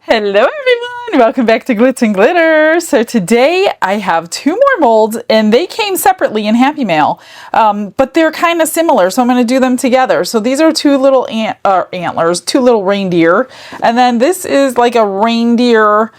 Hello everyone, welcome back to Glitz and Glitter. So today I have two more molds and they came separately in Happy Mail, but they're kind of similar, so I'm going to do them together. So these are two little antlers, two little reindeer, and then this is like a reindeer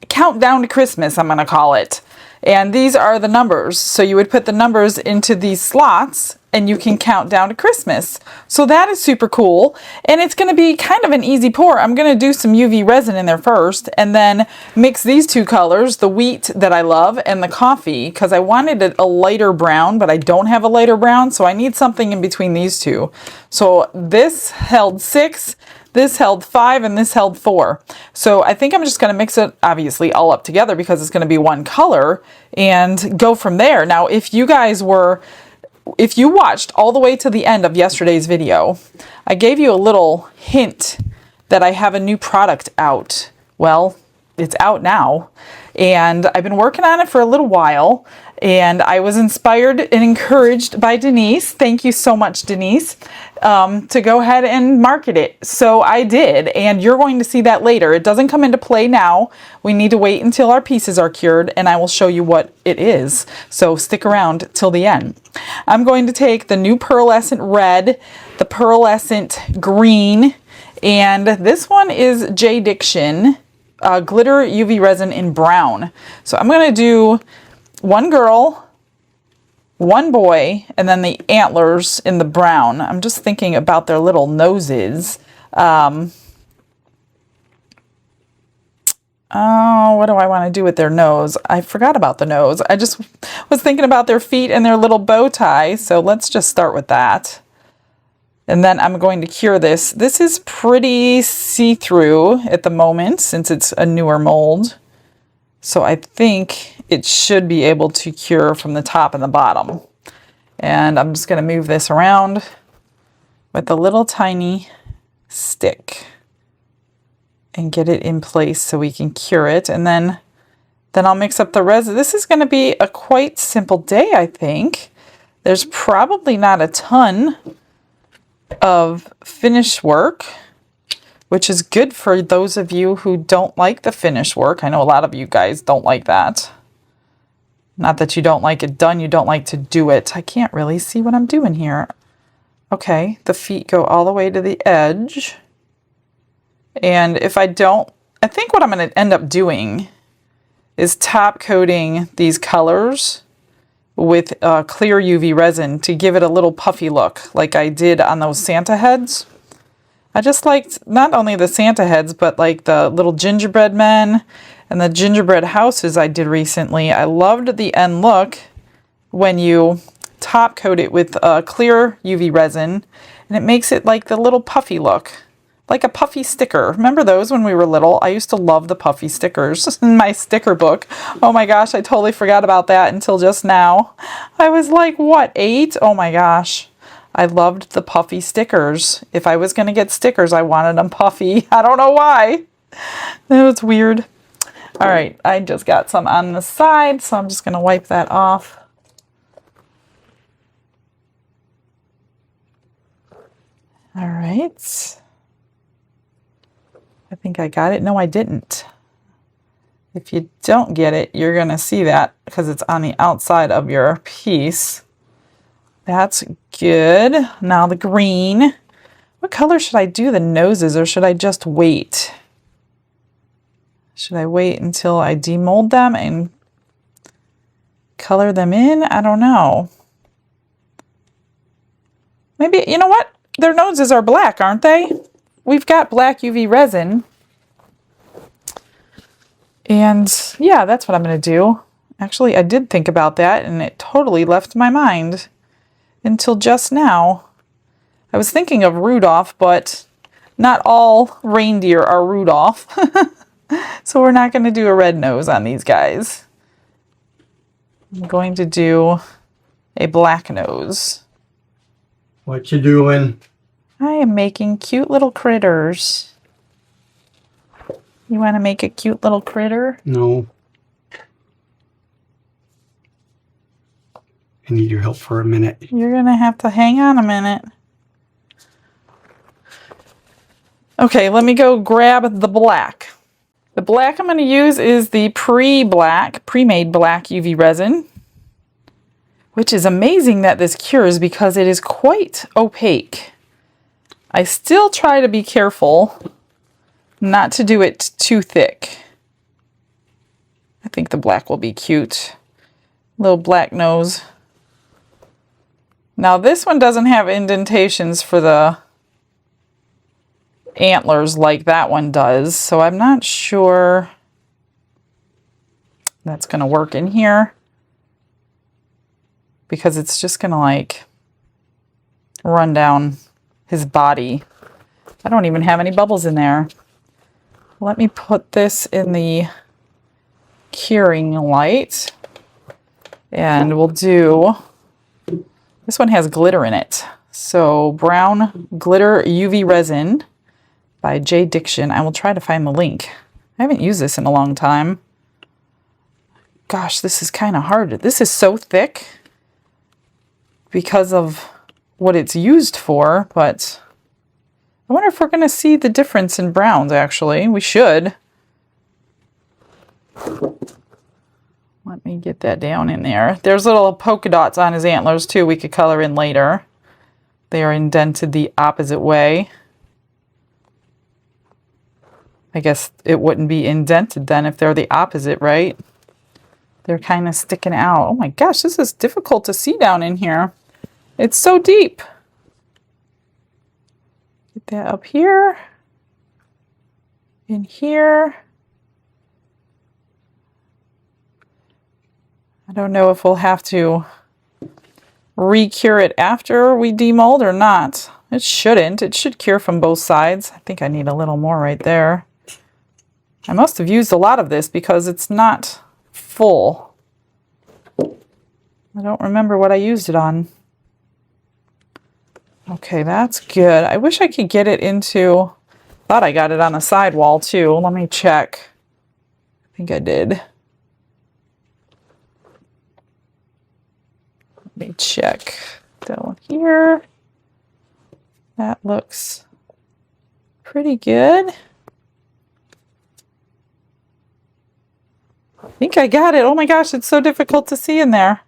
countdown to Christmas, I'm going to call it. And these are the numbers. So you would put the numbers into these slots and you can count down to Christmas. So that is super cool. And it's going to be kind of an easy pour. I'm going to do some UV resin in there first and then mix these two colors, the wheat that I love and the coffee, because I wanted a lighter brown, but I don't have a lighter brown. So I need something in between these two. So this held 6. This held 5 and this held 4. So I think I'm just going to mix it obviously all up together because it's going to be one color and go from there. Now, if you watched all the way to the end of yesterday's video, I gave you a little hint that I have a new product out. Well, it's out now and I've been working on it for a little while and I was inspired and encouraged by Denise. Thank you so much, Denise, to go ahead and market it. So I did, and you're going to see that later. It doesn't come into play now. We need to wait until our pieces are cured and I will show you what it is. So stick around till the end. I'm going to take the new pearlescent red, the pearlescent green, and this one is JDiction glitter UV resin in brown. So I'm going to do one girl, one boy, and then the antlers in the brown. I'm just thinking about their little noses. Oh, what do I want to do with their nose? I forgot about the nose. I just was thinking about their feet and their little bow tie. So let's just start with that. And then I'm going to cure this. This is pretty see-through at the moment since it's a newer mold. So I think it should be able to cure from the top and the bottom. And I'm just going to move this around with a little tiny stick and get it in place so we can cure it. And then I'll mix up the resin. This is going to be a quite simple day, I think. There's probably not a ton of finish work, which is good for those of you who don't like the finish work. I know a lot of you guys don't like that. Not that you don't like it done, you don't like to do it. I can't really see what I'm doing here. Okay, the feet go all the way to the edge. And if I don't, I think what I'm going to end up doing is top coating these colors with clear UV resin to give it a little puffy look like I did on those Santa heads. I just liked not only the Santa heads, but like the little gingerbread men and the gingerbread houses I did recently. I loved the end look when you top coat it with clear UV resin, and it makes it like the little puffy look, like a puffy sticker. Remember those when we were little? I used to love the puffy stickers in my sticker book. Oh my gosh, I totally forgot about that until just now. I was like, what, 8? Oh my gosh. I loved the puffy stickers. If I was going to get stickers, I wanted them puffy. I don't know why. That was weird. All right, I just got some on the side, so I'm just going to wipe that off. All right. I think I got it. No, I didn't. If you don't get it, you're going to see that because it's on the outside of your piece. That's good. Now the green. What color should I do the noses, or should I just wait? Should I wait until I demold them and color them in? I don't know. Maybe, you know what? Their noses are black, aren't they? We've got black UV resin. And yeah, that's what I'm going to do. Actually, I did think about that and it totally left my mind until just now. I was thinking of Rudolph, but not all reindeer are Rudolph. So we're not going to do a red nose on these guys. I'm going to do a black nose. What you doing? I am making cute little critters. You want to make a cute little critter? No. I need your help for a minute. You're going to have to hang on a minute. Okay, let me go grab the black. The black I'm going to use is the pre-made black UV resin, which is amazing that this cures because it is quite opaque. I still try to be careful not to do it too thick. I think the black will be cute. Little black nose. Now this one doesn't have indentations for the antlers like that one does, so I'm not sure that's going to work in here because it's just going to like run down his body. I don't even have any bubbles in there. Let me put this in the curing light and we'll do, this one has glitter in it. So brown glitter UV resin by JDiction. I will try to find the link. I haven't used this in a long time. Gosh, this is kind of hard. This is so thick because of what it's used for, but I wonder if we're going to see the difference in browns, actually. We should. Let me get that down in there. There's little polka dots on his antlers, too, we could color in later. They are indented the opposite way. I guess it wouldn't be indented then if they're the opposite, right? They're kind of sticking out. Oh my gosh, this is difficult to see down in here. It's so deep. Get that up here. In here. I don't know if we'll have to re-cure it after we demold or not. It shouldn't. It should cure from both sides. I think I need a little more right there. I must have used a lot of this because it's not full. I don't remember what I used it on. Okay, that's good. I wish I could get it into, thought I got it on the sidewall too. Let me check. I think I did. Let me check down here. That looks pretty good. I think I got it. Oh my gosh, it's so difficult to see in there.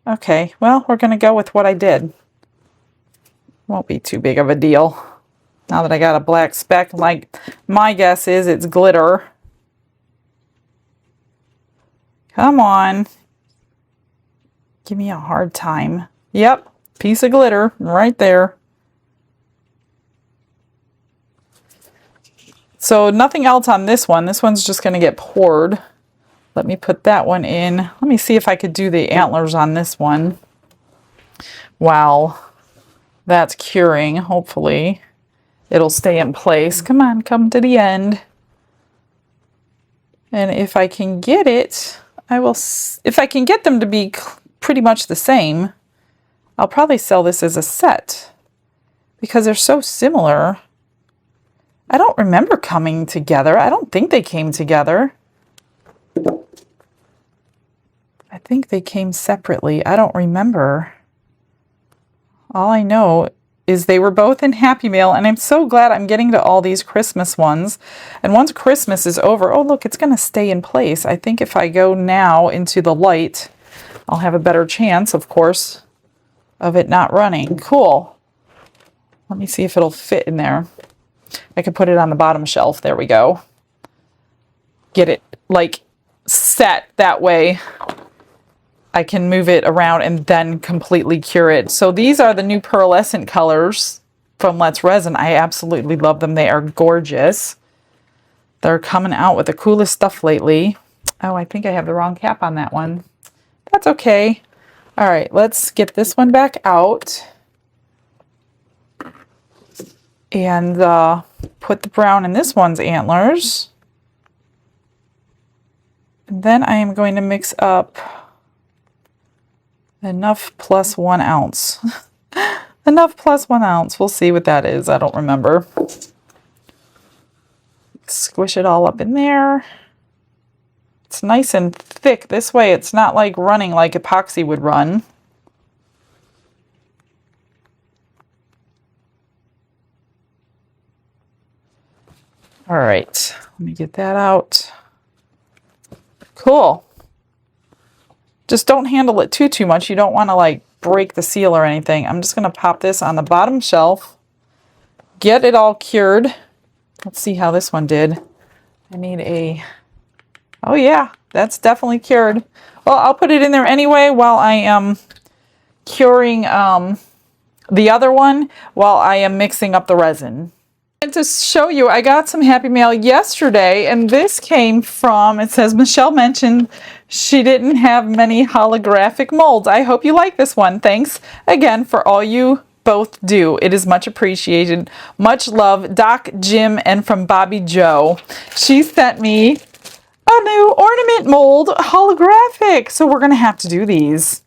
Okay, well, we're going to go with what I did. Won't be too big of a deal. Now that I got a black speck, like my guess is it's glitter. Come on. Give me a hard time. Yep, piece of glitter right there. So nothing else on this one. This one's just going to get poured. Let me put that one in. Let me see if I could do the antlers on this one. Wow, that's curing. Hopefully it'll stay in place. Come on, come to the end. And if I can get it, I will. If I can get them to be pretty much the same, I'll probably sell this as a set because they're so similar. I don't remember coming together. I don't think they came together. I think they came separately. I don't remember. All I know is they were both in Happy Mail, and I'm so glad I'm getting to all these Christmas ones. And once Christmas is over, oh look, it's going to stay in place. I think if I go now into the light, I'll have a better chance, of course, of it not running. Cool. Let me see if it'll fit in there. I could put it on the bottom shelf. There we go. Get it like set that way. I can move it around and then completely cure it. So these are the new pearlescent colors from Let's Resin. I absolutely love them. They are gorgeous. They're coming out with the coolest stuff lately. Oh, I think I have the wrong cap on that one. That's okay. All right, let's get this one back out. And put the brown in this one's antlers. And then I am going to mix up enough plus 1 ounce. Enough plus 1 ounce. We'll see what that is. I don't remember. Squish it all up in there. It's nice and thick. This way it's not like running like epoxy would run. All right, let me get that out. Cool. Just don't handle it too much. You don't want to like break the seal or anything. I'm just going to pop this on the bottom shelf. Get it all cured. Let's see how this one did. I need a... Oh yeah, that's definitely cured. Well, I'll put it in there anyway while I am curing the other one while I am mixing up the resin. And to show you, I got some Happy Mail yesterday, and this came from, it says, Michelle mentioned she didn't have many holographic molds. I hope you like this one. Thanks again for all you both do. It is much appreciated. Much love, Doc, Jim, and from Bobby Joe. She sent me a new ornament mold, holographic. So we're going to have to do these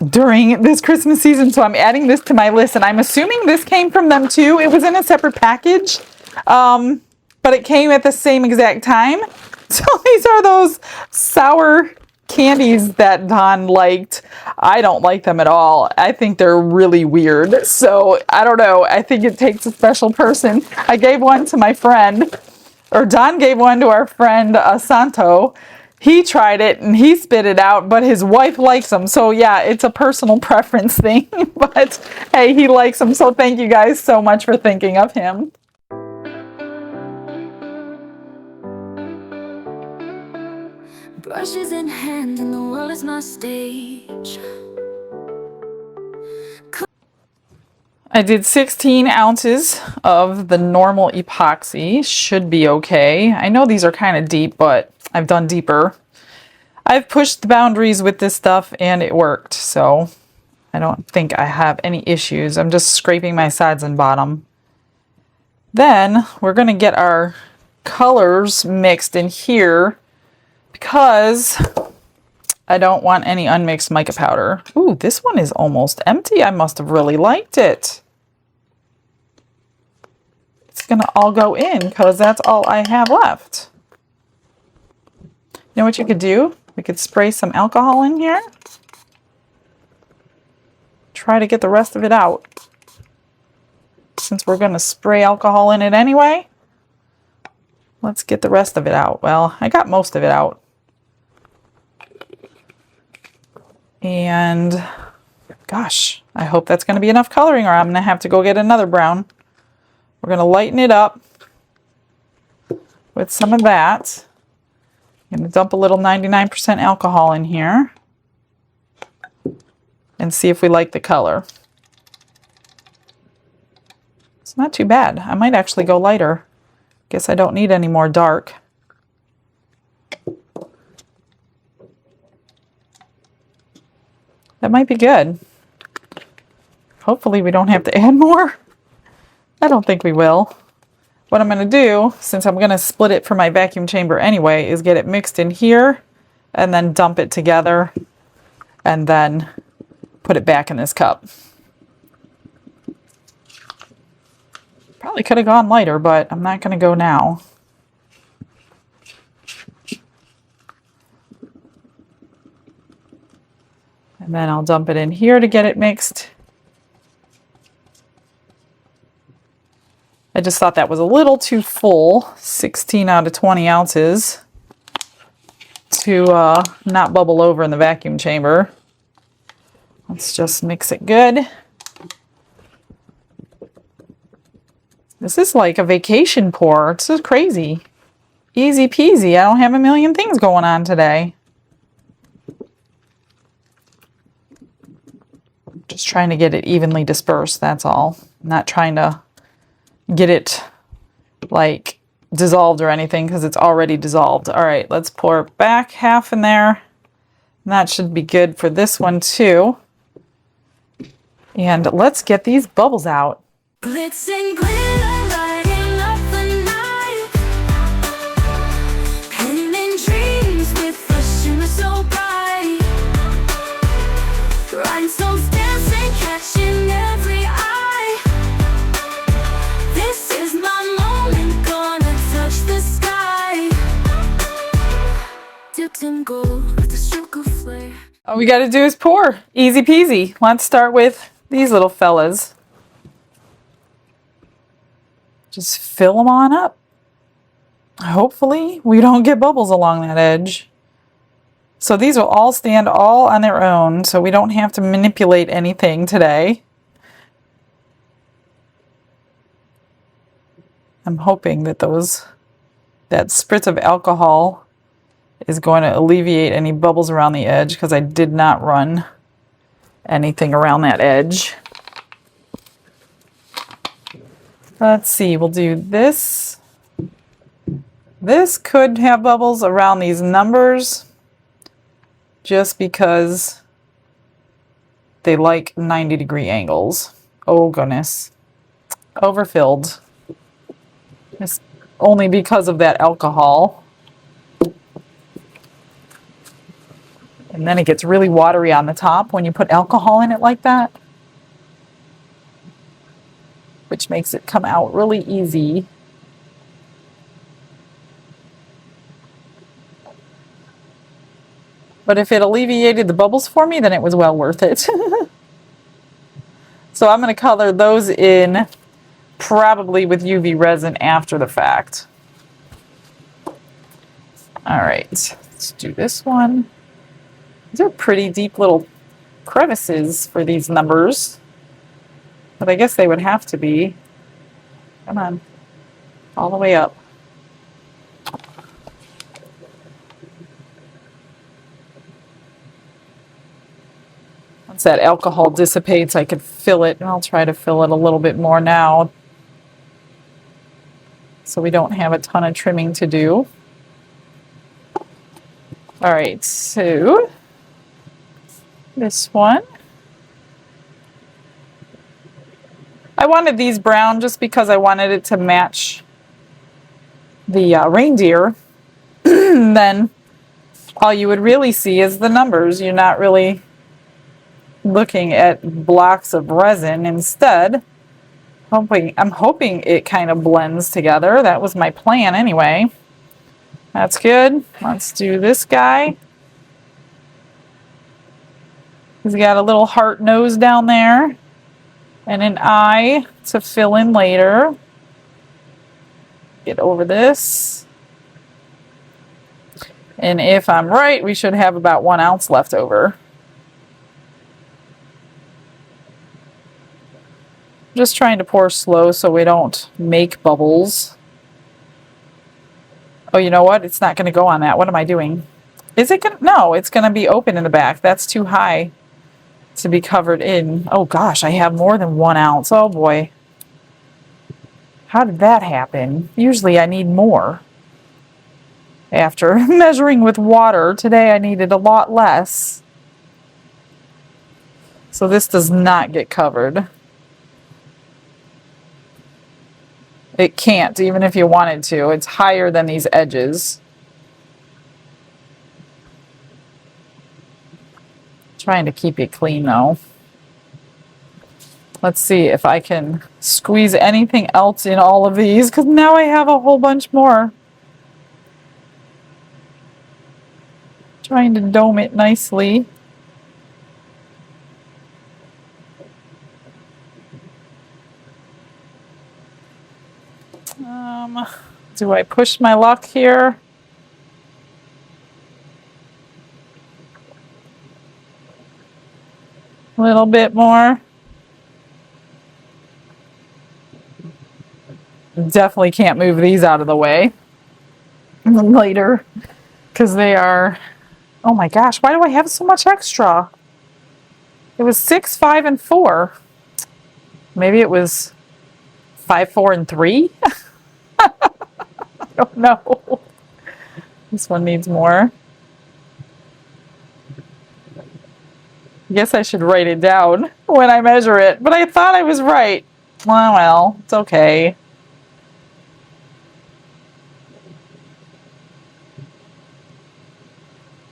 during this Christmas season. So I'm adding this to my list, and I'm assuming this came from them too. It was in a separate package, but it came at the same exact time. So these are those sour candies that Don liked. I don't like them at all. I think they're really weird. So I don't know. I think it takes a special person. I gave one to my friend, or Don gave one to our friend Santo. He tried it and he spit it out, but his wife likes them. So yeah, it's a personal preference thing. But hey, he likes them. So thank you guys so much for thinking of him. Brushes in hand and the world is my stage. I did 16 ounces of the normal epoxy. Should be okay. I know these are kind of deep, but I've done deeper. I've pushed the boundaries with this stuff and it worked, so I don't think I have any issues. I'm just scraping my sides and bottom. Then we're going to get our colors mixed in here because I don't want any unmixed mica powder. Ooh, this one is almost empty. I must have really liked it. It's going to all go in because that's all I have left. You know what you could do? We could spray some alcohol in here. Try to get the rest of it out. Since we're going to spray alcohol in it anyway, let's get the rest of it out. Well, I got most of it out. And gosh, I hope that's going to be enough coloring, or I'm going to have to go get another brown. We're going to lighten it up with some of that. I'm going to dump a little 99% alcohol in here and see if we like the color. It's not too bad. I might actually go lighter. Guess I don't need any more dark. That might be good. Hopefully we don't have to add more. I don't think we will. What I'm going to do, since I'm going to split it for my vacuum chamber anyway, is get it mixed in here and then dump it together and then put it back in this cup. Probably could have gone lighter, but I'm not going to go now. And then I'll dump it in here to get it mixed. I just thought that was a little too full, 16 out of 20 ounces, to not bubble over in the vacuum chamber. Let's just mix it good. This is like a vacation pour. It's just crazy. Easy peasy. I don't have a million things going on today. Just trying to get it evenly dispersed, that's all. Not trying to get it like dissolved or anything because it's already dissolved. All right, let's pour back half in there. And that should be good for this one too. And let's get these bubbles out. Glitz and glitter, lighting up the night. Penning in dreams with a shimmer so bright. Rhinestones dancing, catching every eye. This is my moment, gonna touch the sky. Dipped in gold with a stroke of flare. All we got to do is pour. Easy peasy. Let's start with these little fellas. Just fill them on up. Hopefully we don't get bubbles along that edge. So these will all stand all on their own, so we don't have to manipulate anything today. I'm hoping that that spritz of alcohol is going to alleviate any bubbles around the edge, because I did not run anything around that edge. Let's see, we'll do this. This could have bubbles around these numbers just because they like 90-degree angles. Oh goodness. Overfilled. It's only because of that alcohol. And then it gets really watery on the top when you put alcohol in it like that, which makes it come out really easy. But if it alleviated the bubbles for me, then it was well worth it. So I'm going to color those in probably with UV resin after the fact. All right, let's do this one. These are pretty deep little crevices for these numbers, but I guess they would have to be. Come on, all the way up. Once that alcohol dissipates, I could fill it, and I'll try to fill it a little bit more now so we don't have a ton of trimming to do. All right, so this one. I wanted these brown just because I wanted it to match the reindeer. Then all you would really see is the numbers. You're not really looking at blocks of resin. Instead, I'm hoping it kind of blends together. That was my plan anyway. That's good. Let's do this guy. He's got a little heart nose down there and an eye to fill in later. Get over this. And if I'm right, we should have about 1 ounce left over. Just trying to pour slow so we don't make bubbles. Oh, you know what? It's not going to go on that. What am I doing? Is it going to? No, it's going to be open in the back. That's too high to be covered in. Oh gosh, I have more than 1 ounce. Oh boy. How did that happen? Usually I need more. After measuring with water, today I needed a lot less. So this does not get covered. It can't, even if you wanted to. It's higher than these edges. Trying to keep it clean though. Let's see if I can squeeze anything else in all of these, because now I have a whole bunch more. Trying to dome it nicely. Do I push my luck here? A little bit more. Definitely can't move these out of the way later because they are, oh my gosh, why do I have so much extra? It was 6, 5, and 4. Maybe it was 5, 4, and 3? I don't know. This one needs more. I guess I should write it down when I measure it, but I thought I was right. Well, it's okay.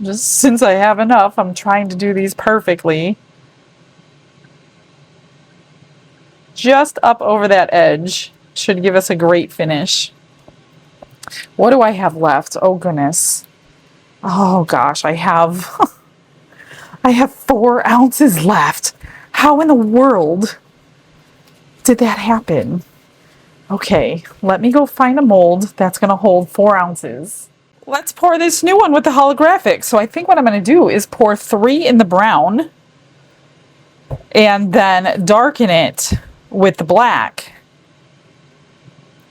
Just since I have enough, I'm trying to do these perfectly. Just up over that edge should give us a great finish. What do I have left? Oh goodness. Oh gosh, I have 4 ounces left. How in the world did that happen? Okay, let me go find a mold that's going to hold 4 ounces. Let's pour this new one with the holographic. So I think what I'm going to do is pour 3 in the brown and then darken it with the black.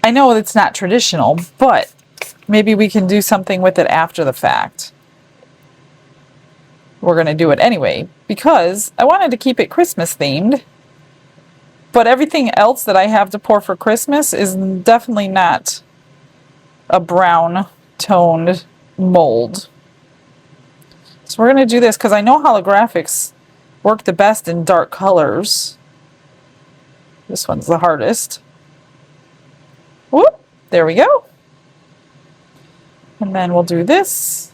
I know it's not traditional, but maybe we can do something with it after the fact. We're going to do it anyway because I wanted to keep it Christmas themed. But everything else that I have to pour for Christmas is definitely not a brown toned mold. So we're going to do this because I know holographics work the best in dark colors. This one's the hardest. Whoop, there we go. And then we'll do this.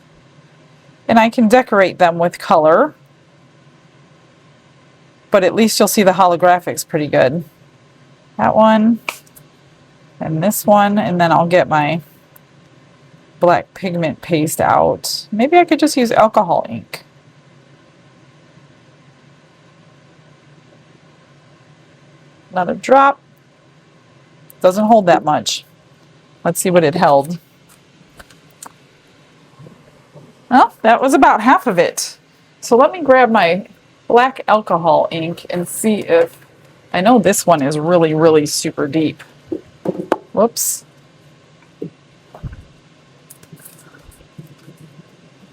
And I can decorate them with color. But at least you'll see the holographics pretty good. That one. And this one. And then I'll get my black pigment paste out. Maybe I could just use alcohol ink. Another drop. Doesn't hold that much. Let's see what it held. Well, that was about half of it. So let me grab my black alcohol ink and see if... I know this one is really, really super deep. Whoops.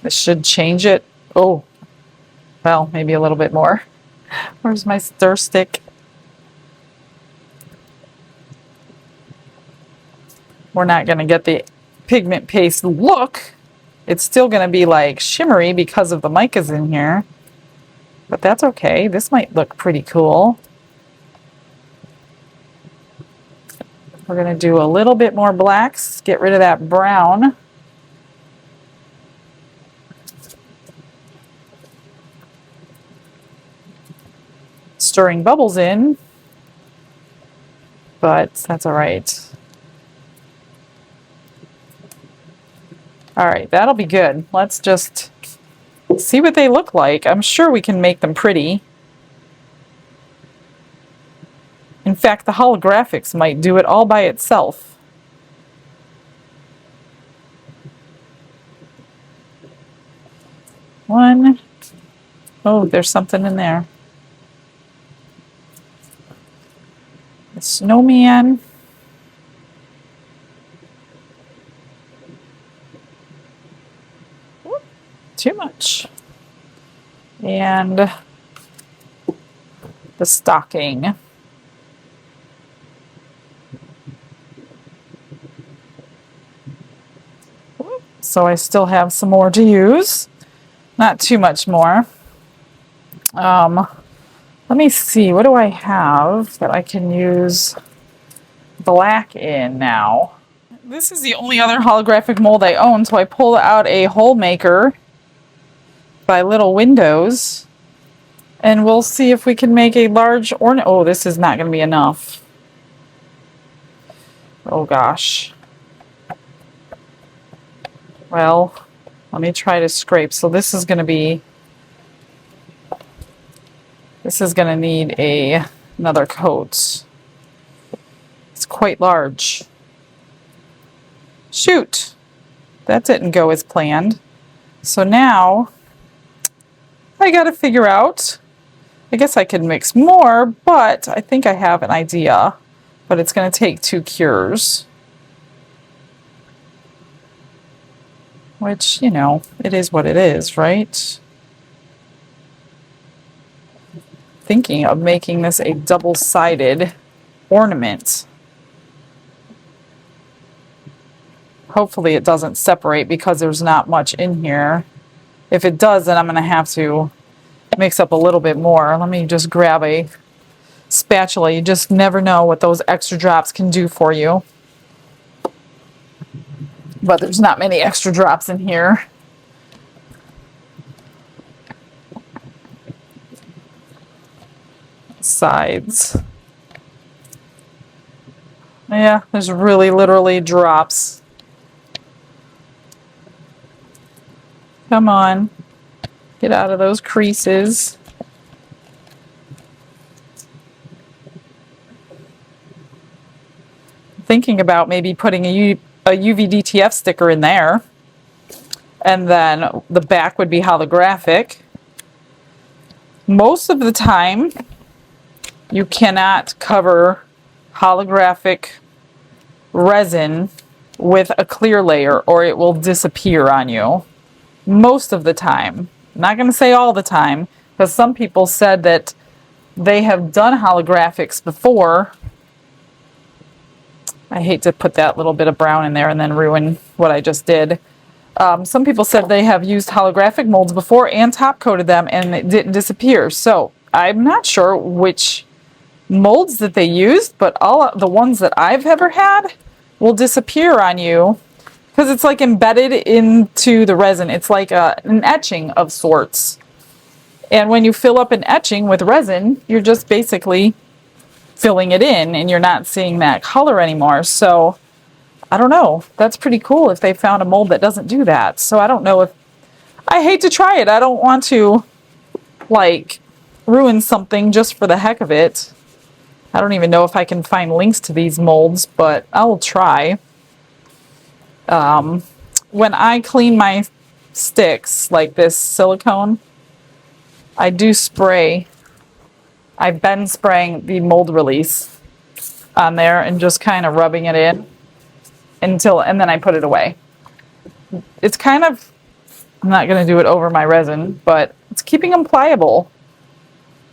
This should change it. Oh, well, maybe a little bit more. Where's my stir stick? We're not going to get the pigment paste look. It's still going to be like shimmery because of the micas in here. But that's okay. This might look pretty cool. We're going to do a little bit more blacks. Get rid of that brown. Stirring bubbles in. But that's all right. All right, that'll be good. Let's just see what they look like. I'm sure we can make them pretty. In fact, the holographics might do it all by itself. One. Oh, there's something in there. The snowman. Too much. And the stocking. So I still have some more to use. Not too much more. Let me see, what do I have that I can use black in now? This is the only other holographic mold I own, so I pulled out a hole maker by Little Windows, and we'll see if we can make a large ornament. Oh, this is not going to be enough. Oh gosh. Well, let me try to scrape. So this is going to be... This is going to need another coat. It's quite large. Shoot! That didn't go as planned. So now I got to figure out... I guess I could mix more, but I think I have an idea. But it's going to take 2 cures. Which, you know, it is what it is, right? Thinking of making this a double-sided ornament. Hopefully it doesn't separate because there's not much in here. If it does, then I'm going to have to mix up a little bit more. Let me just grab a spatula. You just never know what those extra drops can do for you. But there's not many extra drops in here. Sides. Yeah, there's really literally drops. Come on. Get out of those creases. thinking about maybe putting a UV DTF sticker in there. And then the back would be holographic. Most of the time, you cannot cover holographic resin with a clear layer or it will disappear on you. Most of the time. I'm not going to say all the time, because some people said that they have done holographics before. I hate to put that little bit of brown in there and then ruin what I just did. Some people said they have used holographic molds before and top coated them and it didn't disappear. So I'm not sure which molds that they used, but all the ones that I've ever had will disappear on you because it's like embedded into the resin. It's like an etching of sorts. And when you fill up an etching with resin, you're just basically filling it in and you're not seeing that color anymore. So I don't know. That's pretty cool if they found a mold that doesn't do that. So I don't know if... I hate to try it. I don't want to, like, ruin something just for the heck of it. I don't even know if I can find links to these molds, but I will try. When I clean my sticks, like this silicone, I do spray. I've been spraying the mold release on there and just kind of rubbing it in and then I put it away. It's kind of, I'm not going to do it over my resin, but it's keeping them pliable.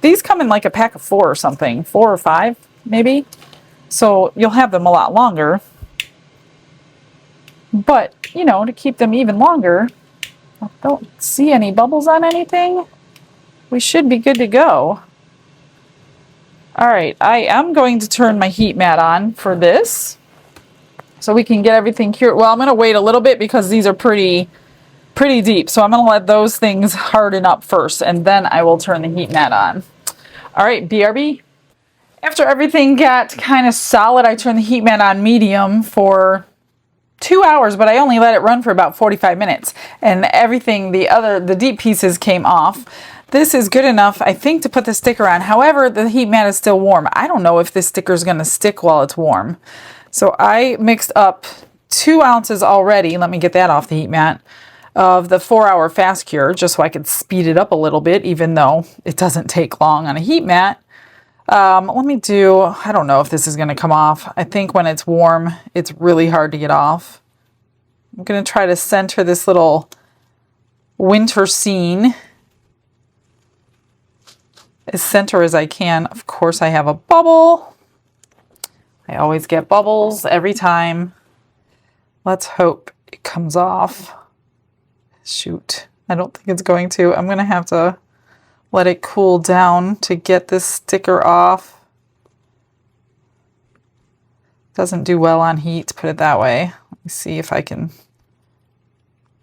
These come in like a pack of 4 or something, 4 or 5 maybe. So you'll have them a lot longer. But, you know, to keep them even longer, I don't see any bubbles on anything. We should be good to go. All right, I am going to turn my heat mat on for this so we can get everything cured. Well, I'm going to wait a little bit because these are pretty deep. So I'm going to let those things harden up first and then I will turn the heat mat on. All right, BRB. After everything got kind of solid, I turned the heat mat on medium for 2 hours, but I only let it run for about 45 minutes and everything, the deep pieces came off. This is good enough, I think, to put the sticker on. However, the heat mat is still warm. I don't know if this sticker is going to stick while it's warm. So I mixed up 2 ounces already. Let me get that off the heat mat. Of the 4-hour fast cure, just so I could speed it up a little bit, even though it doesn't take long on a heat mat. Let me do, I don't know if this is going to come off. I think when it's warm, it's really hard to get off. I'm going to try to center this little winter scene as center as I can. Of course, I have a bubble. I always get bubbles every time. Let's hope it comes off. Shoot, I don't think it's going to. I'm going to have to let it cool down to get this sticker off. Doesn't do well on heat, put it that way. Let me see if I can...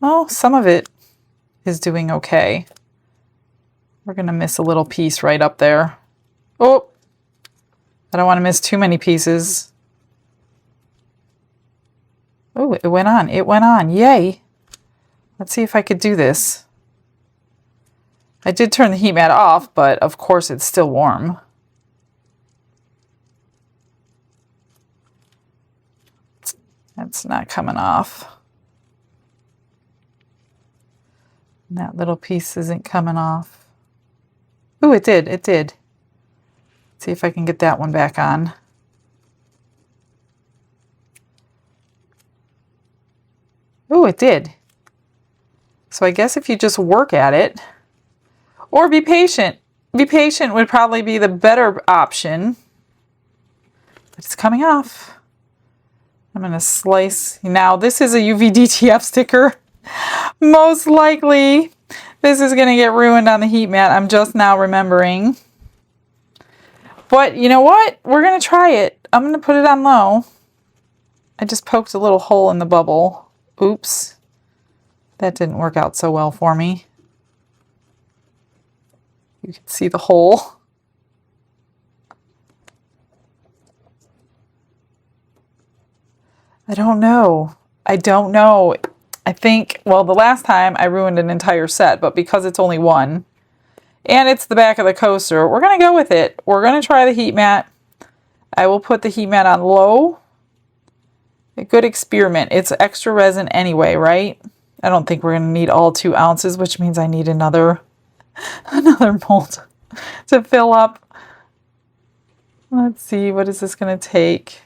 Oh, some of it is doing okay. We're going to miss a little piece right up there. Oh, I don't want to miss too many pieces. Oh, it went on. It went on. Yay. Let's see if I could do this. I did turn the heat mat off, but of course it's still warm. That's not coming off. That little piece isn't coming off. Ooh, it did. It did. Let's see if I can get that one back on. Ooh, it did. So I guess if you just work at it, or be patient. Be patient would probably be the better option. But it's coming off. I'm going to slice. Now, this is a UV DTF sticker. Most likely, this is going to get ruined on the heat mat. I'm just now remembering. But you know what? We're going to try it. I'm going to put it on low. I just poked a little hole in the bubble. Oops. That didn't work out so well for me. You can see the hole. I don't know. I don't know. I think, well, the last time I ruined an entire set, but because it's only one, and it's the back of the coaster, we're going to go with it. We're going to try the heat mat. I will put the heat mat on low A good experiment. It's extra resin anyway, right? I don't think we're going to need all 2 ounces, which means I need another mold to fill up. Let's see, what is this going to take?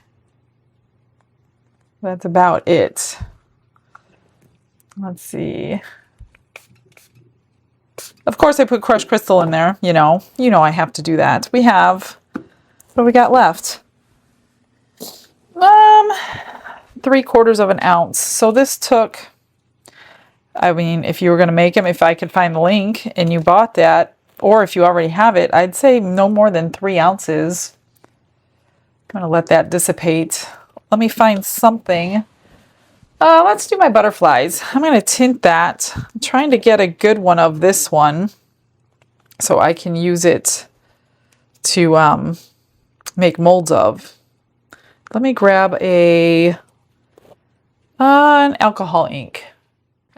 That's about it. Let's see. Of course I put crushed crystal in there, you know I have to do that. We have, what do we got left? 3/4 of an ounce. So this took, I mean, if you were going to make them, if I could find the link and you bought that, or if you already have it, I'd say no more than 3 ounces. I'm going to let that dissipate. Let me find something. Let's do my butterflies. I'm going to tint that. I'm trying to get a good one of this one so I can use it to make molds of. Let me grab an alcohol ink.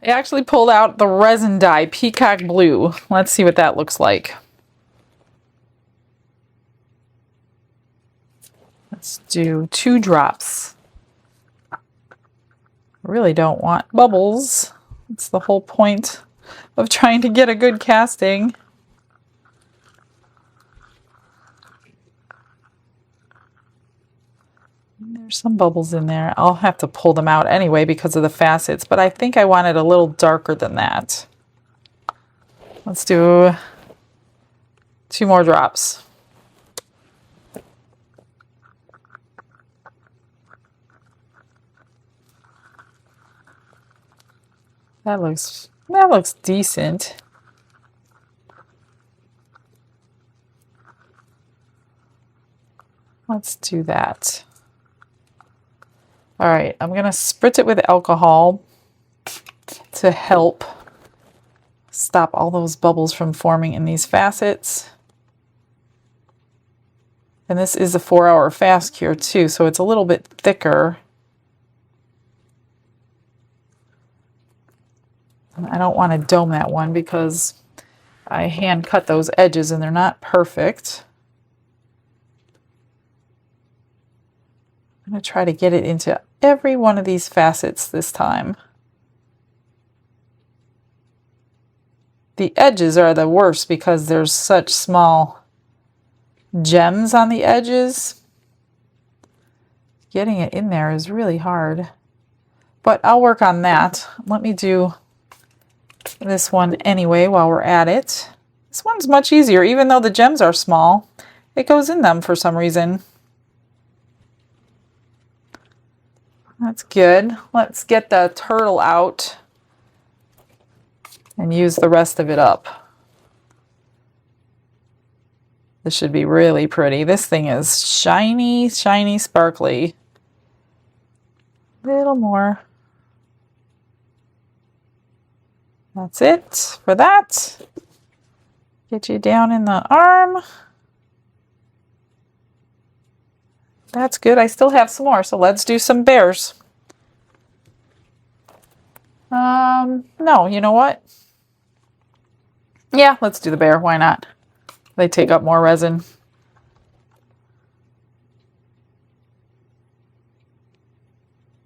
I actually pulled out the resin dye, Peacock Blue. Let's see what that looks like. Let's do 2 drops. I really don't want bubbles. It's the whole point of trying to get a good casting. There's some bubbles in there. I'll have to pull them out anyway because of the facets, but I think I want it a little darker than that. Let's do 2 more drops. That looks decent. Let's do that. All right, I'm going to spritz it with alcohol to help stop all those bubbles from forming in these facets. And this is a 4-hour fast cure too, so it's a little bit thicker. I don't want to dome that one because I hand cut those edges and they're not perfect. I'm going to try to get it into every one of these facets this time. The edges are the worst because there's such small gems on the edges. Getting it in there is really hard, but I'll work on that. Let me do this one anyway while we're at it. This one's much easier, even though the gems are small. It goes in them for some reason. That's good. Let's get the turtle out and use the rest of it up. This should be really pretty. This thing is shiny, shiny, sparkly. A little more. That's it for that. Get you down in the arm. That's good. I still have some more, so let's do some bears. No, you know what? Yeah, let's do the bear. Why not? They take up more resin.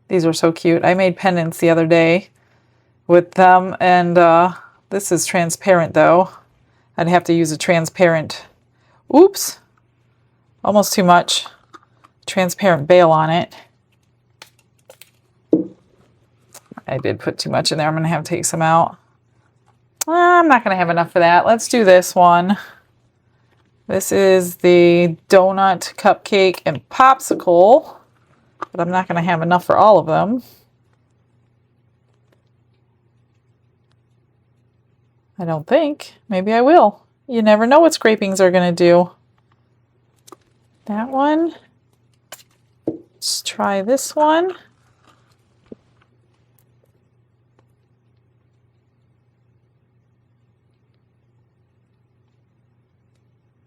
These are so cute. I made pendants the other day with them, and this is transparent though. I'd have to use a transparent, oops, almost too much, transparent bail on it. I did put too much in there. I'm going to have to take some out. I'm not going to have enough for that. Let's do this one. This is the donut, cupcake, and popsicle, but I'm not going to have enough for all of them. I don't think. Maybe I will. You never know what scrapings are going to do. That one. Let's try this one.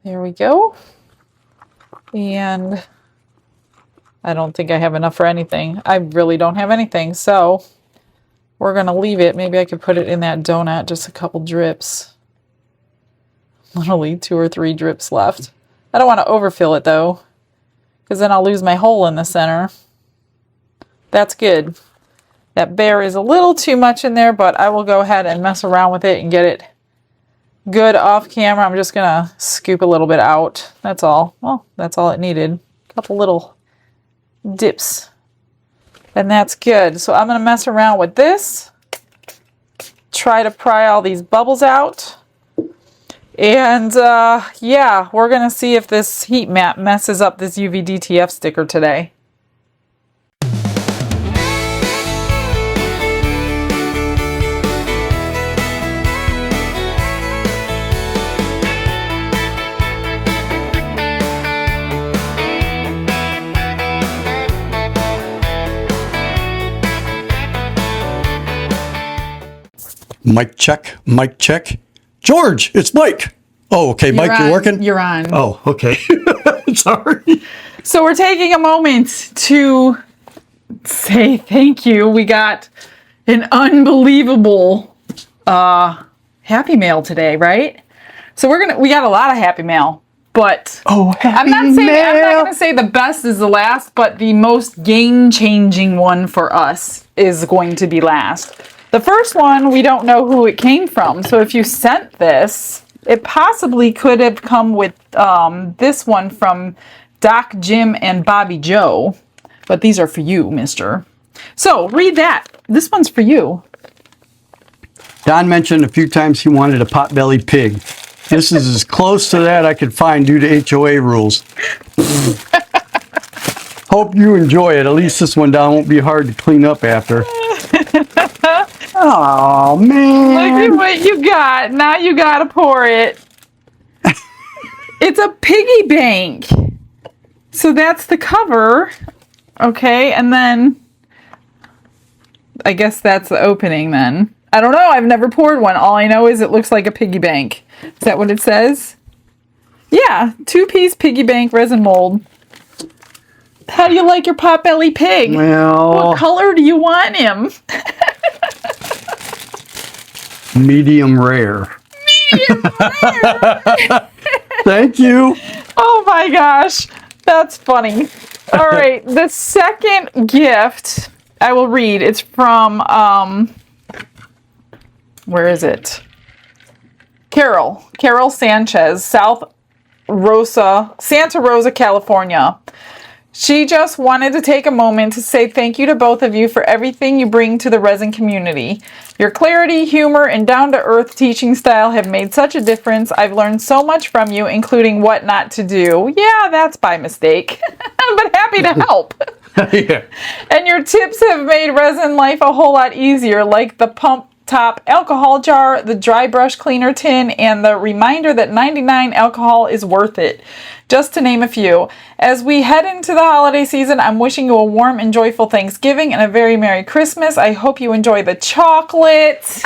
There we go. And I don't think I have enough for anything. I really don't have anything, so we're going to leave it. Maybe I could put it in that donut, just a couple drips. Literally 2 or 3 drips left. I don't want to overfill it though, because then I'll lose my hole in the center. That's good. That bear is a little too much in there, but I will go ahead and mess around with it and get it good off camera. I'm just gonna scoop a little bit out. That's all. Well, that's all it needed. A couple little dips. And that's good. So I'm gonna mess around with this. Try to pry all these bubbles out. And yeah, we're gonna see if this heat map messes up this UV DTF sticker today. Mic check, mic check. George, it's Mike. Oh, okay, Mike, you're working? You're on. Oh, okay. Sorry. So we're taking a moment to say thank you. We got an unbelievable Happy Mail today, right? So we got a lot of Happy Mail, but I'm not going to say the best is the last, but the most game-changing one for us is going to be last. The first one, we don't know who it came from. So if you sent this, it possibly could have come with this one from Doc, Jim, and Bobby Joe. But these are for you, mister. So read that. This one's for you. Don mentioned a few times he wanted a potbelly pig. This is as close to that I could find due to HOA rules. Hope you enjoy it. At least this one, Don, won't be hard to clean up after. Oh, man. Look at what you got. Now you got to pour it. It's a piggy bank. So that's the cover. Okay, and then I guess that's the opening then. I don't know. I've never poured one. All I know is it looks like a piggy bank. Is that what it says? Yeah, 2-piece piggy bank resin mold. How do you like your potbelly pig? Well, what color do you want him? medium rare. Medium rare. Thank you. Oh my gosh, that's funny. All right, the second gift I will read. It's from where is it? Carol Sanchez, Santa Rosa, California. She just wanted to take a moment to say thank you to both of you for everything you bring to the resin community. Your clarity, humor, and down-to-earth teaching style have made such a difference. I've learned so much from you, including what not to do. Yeah, that's by mistake, but happy to help. Yeah. And your tips have made resin life a whole lot easier, like the pump top alcohol jar, the dry brush cleaner tin, and the reminder that 99 alcohol is worth it. Just to name a few. As we head into the holiday season, I'm wishing you a warm and joyful Thanksgiving and a very Merry Christmas. I hope you enjoy the chocolate.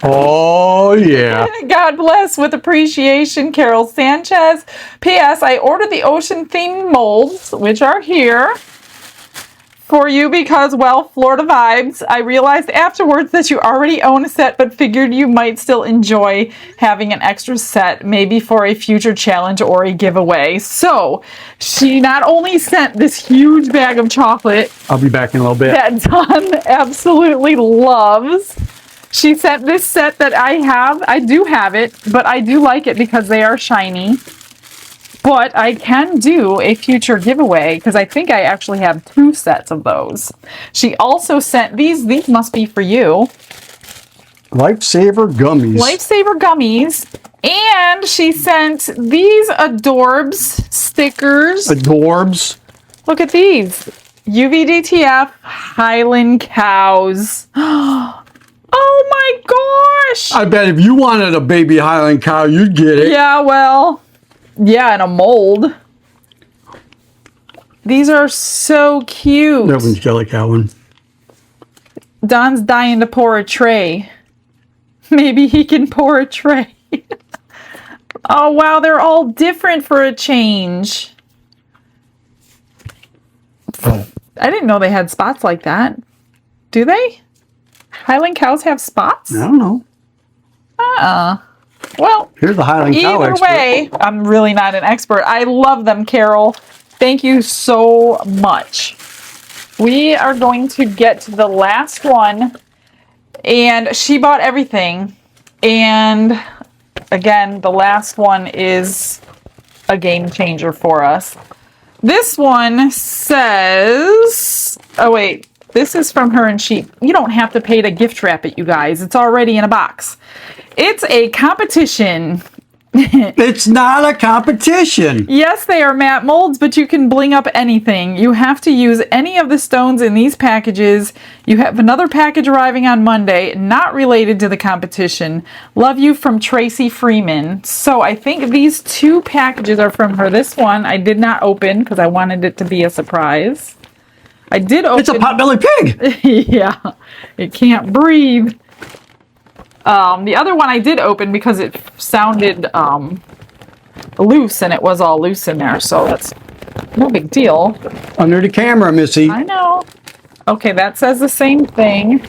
Oh, yeah. God bless, with appreciation, Carol Sanchez. P.S. I ordered the ocean-themed molds, which are here, for you because, well, Florida vibes. I realized afterwards that you already own a set, but figured you might still enjoy having an extra set, maybe for a future challenge or a giveaway. So, she not only sent this huge bag of chocolate. I'll be back in a little bit. That Don absolutely loves. She sent this set that I have. I do have it, but I do like it because they are shiny. But I can do a future giveaway because I think I actually have 2 sets of those. She also sent these must be for you. Lifesaver gummies. Lifesaver gummies. And she sent these Adorbs stickers. Adorbs. Look at these. UVDTF Highland cows. Oh my gosh. I bet if you wanted a baby Highland cow, you'd get it. Yeah, well, yeah, in a mold. These are so cute. That one's got like that one. Don's dying to pour a tray. Maybe he can pour a tray. Oh, wow, they're all different for a change. Oh. I didn't know they had spots like that. Do they? Highland cows have spots? I don't know. Well, Here's the Highland cow either expert. way, I'm really not an expert. I love them, Carol. Thank you so much. We are going to get to the last one, and she bought everything. And again, the last one is a game changer for us. This one says, oh wait, this is from her, and you don't have to pay to gift wrap it, you guys. It's already in a box. It's a competition. It's not a competition. Yes, they are matte molds, but you can bling up anything. You have to use any of the stones in these packages. You have another package arriving on Monday, not related to the competition. Love you, from Tracy Freeman. So I think these 2 packages are from her. This one I did not open because I wanted it to be a surprise. I did open. It's a potbelly pig. Yeah, it can't breathe. The other one I did open because it sounded loose, and it was all loose in there, so that's no big deal. Under the camera, Missy. I know. Okay, that says the same thing.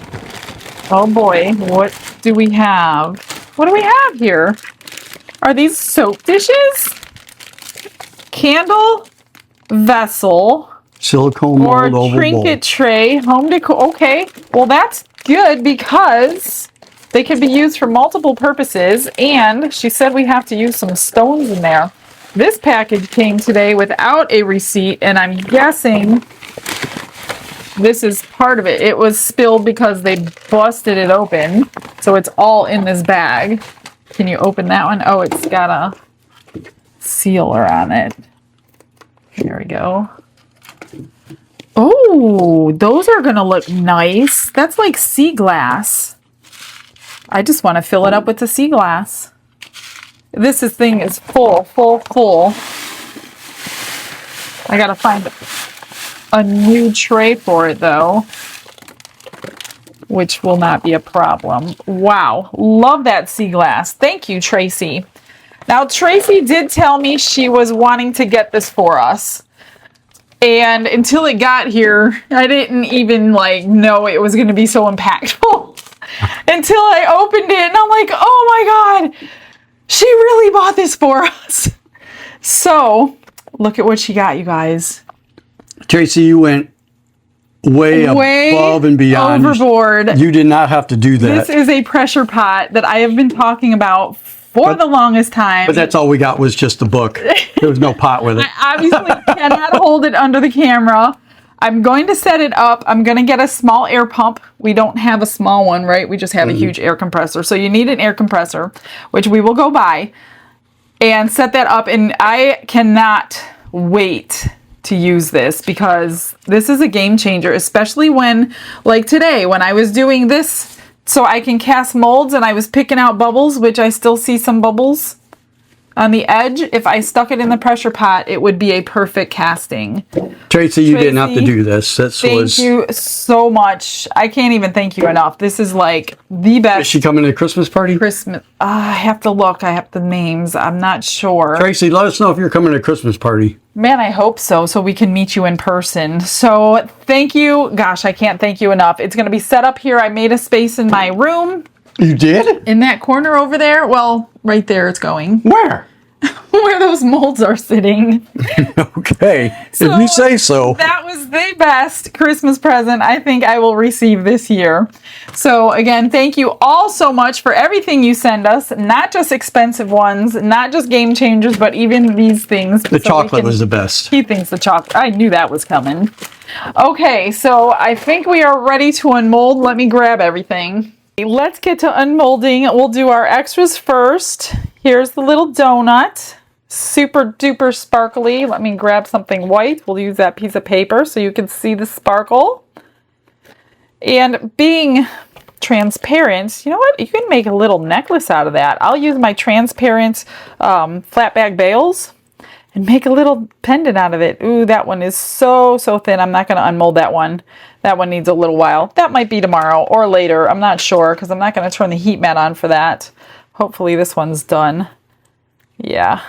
Oh boy, what do we have? What do we have here? Are these soap dishes? Candle vessel. Silicone mold Or oval trinket bowl. tray, home decor. Okay, well that's good because they can be used for multiple purposes, and she said we have to use some stones in there. This package came today without a receipt, and I'm guessing this is part of it. It was spilled because they busted it open, so it's all in this bag. Can you open that one? Oh, it's got a sealer on it. There we go. Oh, those are gonna look nice. That's like sea glass. I just want to fill it up with the sea glass. This thing is full. I gotta find a new tray for it though, which will not be a problem. Wow, love that sea glass. Thank you, Tracy. Now, Tracy did tell me she was wanting to get this for us. And until it got here, I didn't even know it was going to be so impactful until I opened it, and I'm like, oh my God, she really bought this for us. So look at what she got, you guys. Tracy, you went way above and beyond. Overboard. You did not have to do that. This is a pressure pot that I have been talking about for the longest time. But that's all we got was just the book. There was no pot with it. I obviously cannot hold it under the camera. I'm going to set it up. I'm going to get a small air pump. We don't have a small one, right? We just have a huge air compressor. So you need an air compressor, which we will go buy, and set that up. And I cannot wait to use this because this is a game changer, especially when, like today, when I was doing this so I can cast molds and I was picking out bubbles, which I still see some bubbles on the edge. If I stuck it in the pressure pot, it would be a perfect casting. Tracy, you didn't have to do this. Thank you so much. I can't even thank you enough. This is like the best. Is she coming to the Christmas party? Christmas. I have to look. I have the names. I'm not sure. Tracy, let us know if you're coming to the Christmas party. Man, I hope so we can meet you in person. So thank you. Gosh, I can't thank you enough. It's going to be set up here. I made a space in my room. You did? In that corner over there. Well, right there it's going. Where? Where those molds are sitting. Okay, if you say so. That was the best Christmas present I think I will receive this year. So again, thank you all so much for everything you send us. Not just expensive ones, not just game changers, but even these things. The chocolate was the best. He thinks the chocolate. I knew that was coming. Okay, so I think we are ready to unmold. Let me grab everything. Let's get to unmolding. We'll do our extras first. Here's the little donut. Super duper sparkly. Let me grab something white. We'll use that piece of paper so you can see the sparkle. And being transparent, you know what? You can make a little necklace out of that. I'll use my transparent flat bag bales and make a little pendant out of it. Ooh, that one is so thin. I'm not going to unmold that one. That one needs a little while. That might be tomorrow or later. I'm not sure because I'm not going to turn the heat mat on for that. Hopefully this one's done. Yeah,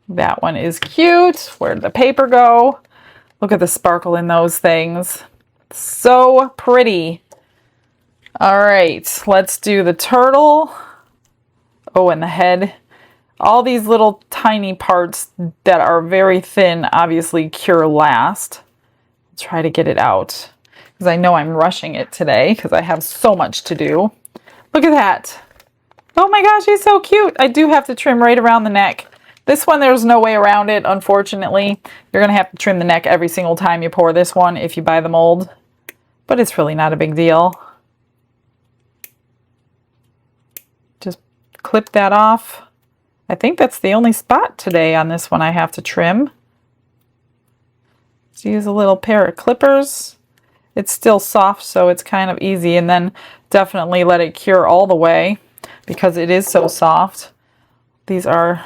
that one is cute. Where did the paper go? Look at the sparkle in those things. So pretty. All right, let's do the turtle. Oh, and the head. All these little tiny parts that are very thin obviously cure last. try to get it out because I know I'm rushing it today because I have so much to do. Look at that. Oh my gosh, he's so cute. I do have to trim right around the neck. This one, there's no way around it, unfortunately. You're going to have to trim the neck every single time you pour this one if you buy the mold. But it's really not a big deal. Just clip that off. I think that's the only spot today on this one I have to trim. Just use a little pair of clippers. It's still soft, so it's kind of easy. And then definitely let it cure all the way because it is so soft. These are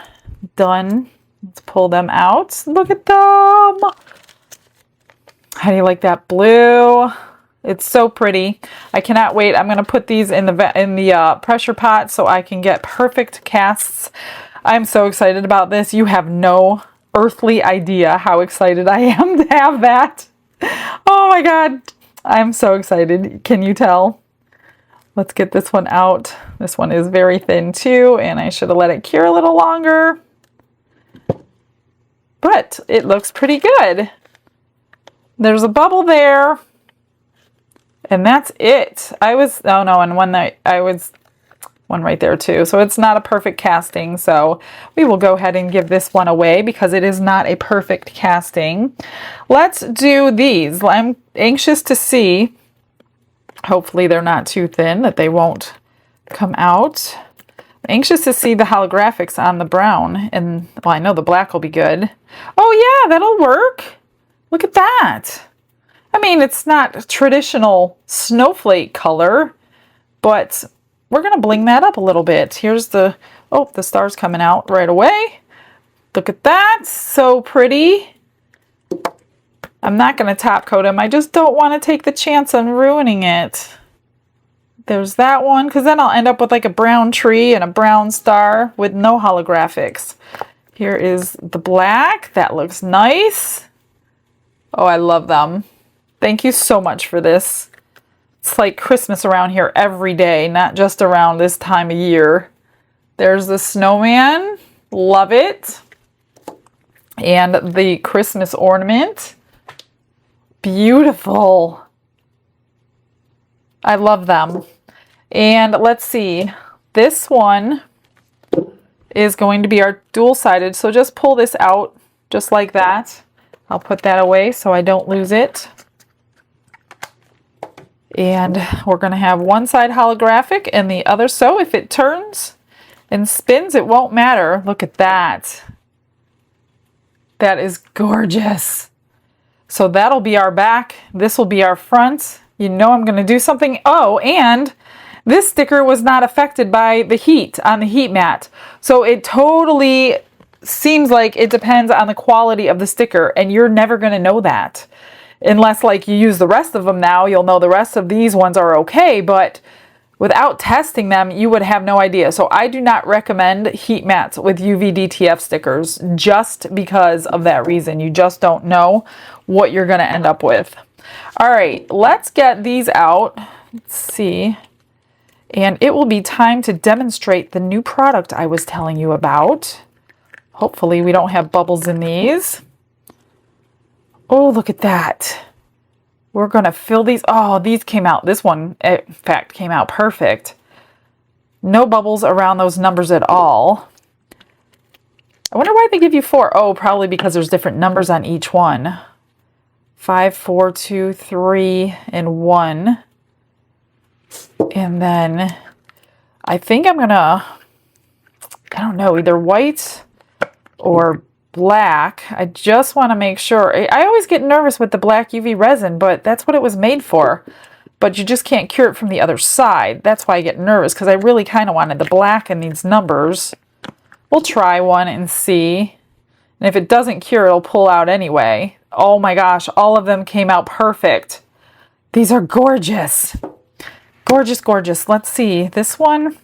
done. Let's pull them out. Look at them. How do you like that blue? It's so pretty. I cannot wait. I'm going to put these in the pressure pot so I can get perfect casts. I'm so excited about this. You have no earthly idea how excited I am to have that. Oh my God. I'm so excited. Can you tell? Let's get this one out. This one is very thin too, and I should have let it cure a little longer. But it looks pretty good. There's a bubble there. And that's it. Oh no, and one right there too. So it's not a perfect casting. So we will go ahead and give this one away because it is not a perfect casting. Let's do these. I'm anxious to see. Hopefully they're not too thin, that they won't come out. I'm anxious to see the holographics on the brown. And well, I know the black will be good. Oh yeah, that'll work. Look at that. I mean, it's not a traditional snowflake color, but we're going to bling that up a little bit. Here's the star's coming out right away. Look at that. So pretty. I'm not going to top coat them. I just don't want to take the chance on ruining it. There's that one, because then I'll end up with like a brown tree and a brown star with no holographics. Here is the black. That looks nice. Oh, I love them. Thank you so much for this. It's like Christmas around here every day, not just around this time of year. There's the snowman. Love it. And the Christmas ornament. Beautiful. I love them. And let's see. This one is going to be our dual-sided. So just pull this out just like that. I'll put that away so I don't lose it. And we're going to have one side holographic and the other. So if it turns and spins, it won't matter. Look at that. That is gorgeous. So that'll be our back. This will be our front. You know I'm going to do something. Oh, and this sticker was not affected by the heat on the heat mat. So it totally seems like it depends on the quality of the sticker, and you're never going to know that. Unless like you use the rest of them now, you'll know the rest of these ones are okay, but without testing them, you would have no idea. So I do not recommend heat mats with UV DTF stickers just because of that reason. You just don't know what you're going to end up with. All right, let's get these out. Let's see. And it will be time to demonstrate the new product I was telling you about. Hopefully we don't have bubbles in these. Oh, look at that. We're going to fill these. Oh, these came out. This one, in fact, came out perfect. No bubbles around those numbers at all. I wonder why they give you 4. Oh, probably because there's different numbers on each one. 5, 4, 2, 3, and 1. And then I think I'm going to, I don't know, either white or black. I just want to make sure. I always get nervous with the black UV resin, but that's what it was made for. But you just can't cure it from the other side. That's why I get nervous, because I really kind of wanted the black in these numbers. We'll try one and see. And if it doesn't cure, it'll pull out anyway. Oh my gosh, all of them came out perfect. These are gorgeous. Gorgeous, gorgeous. Let's see. This one,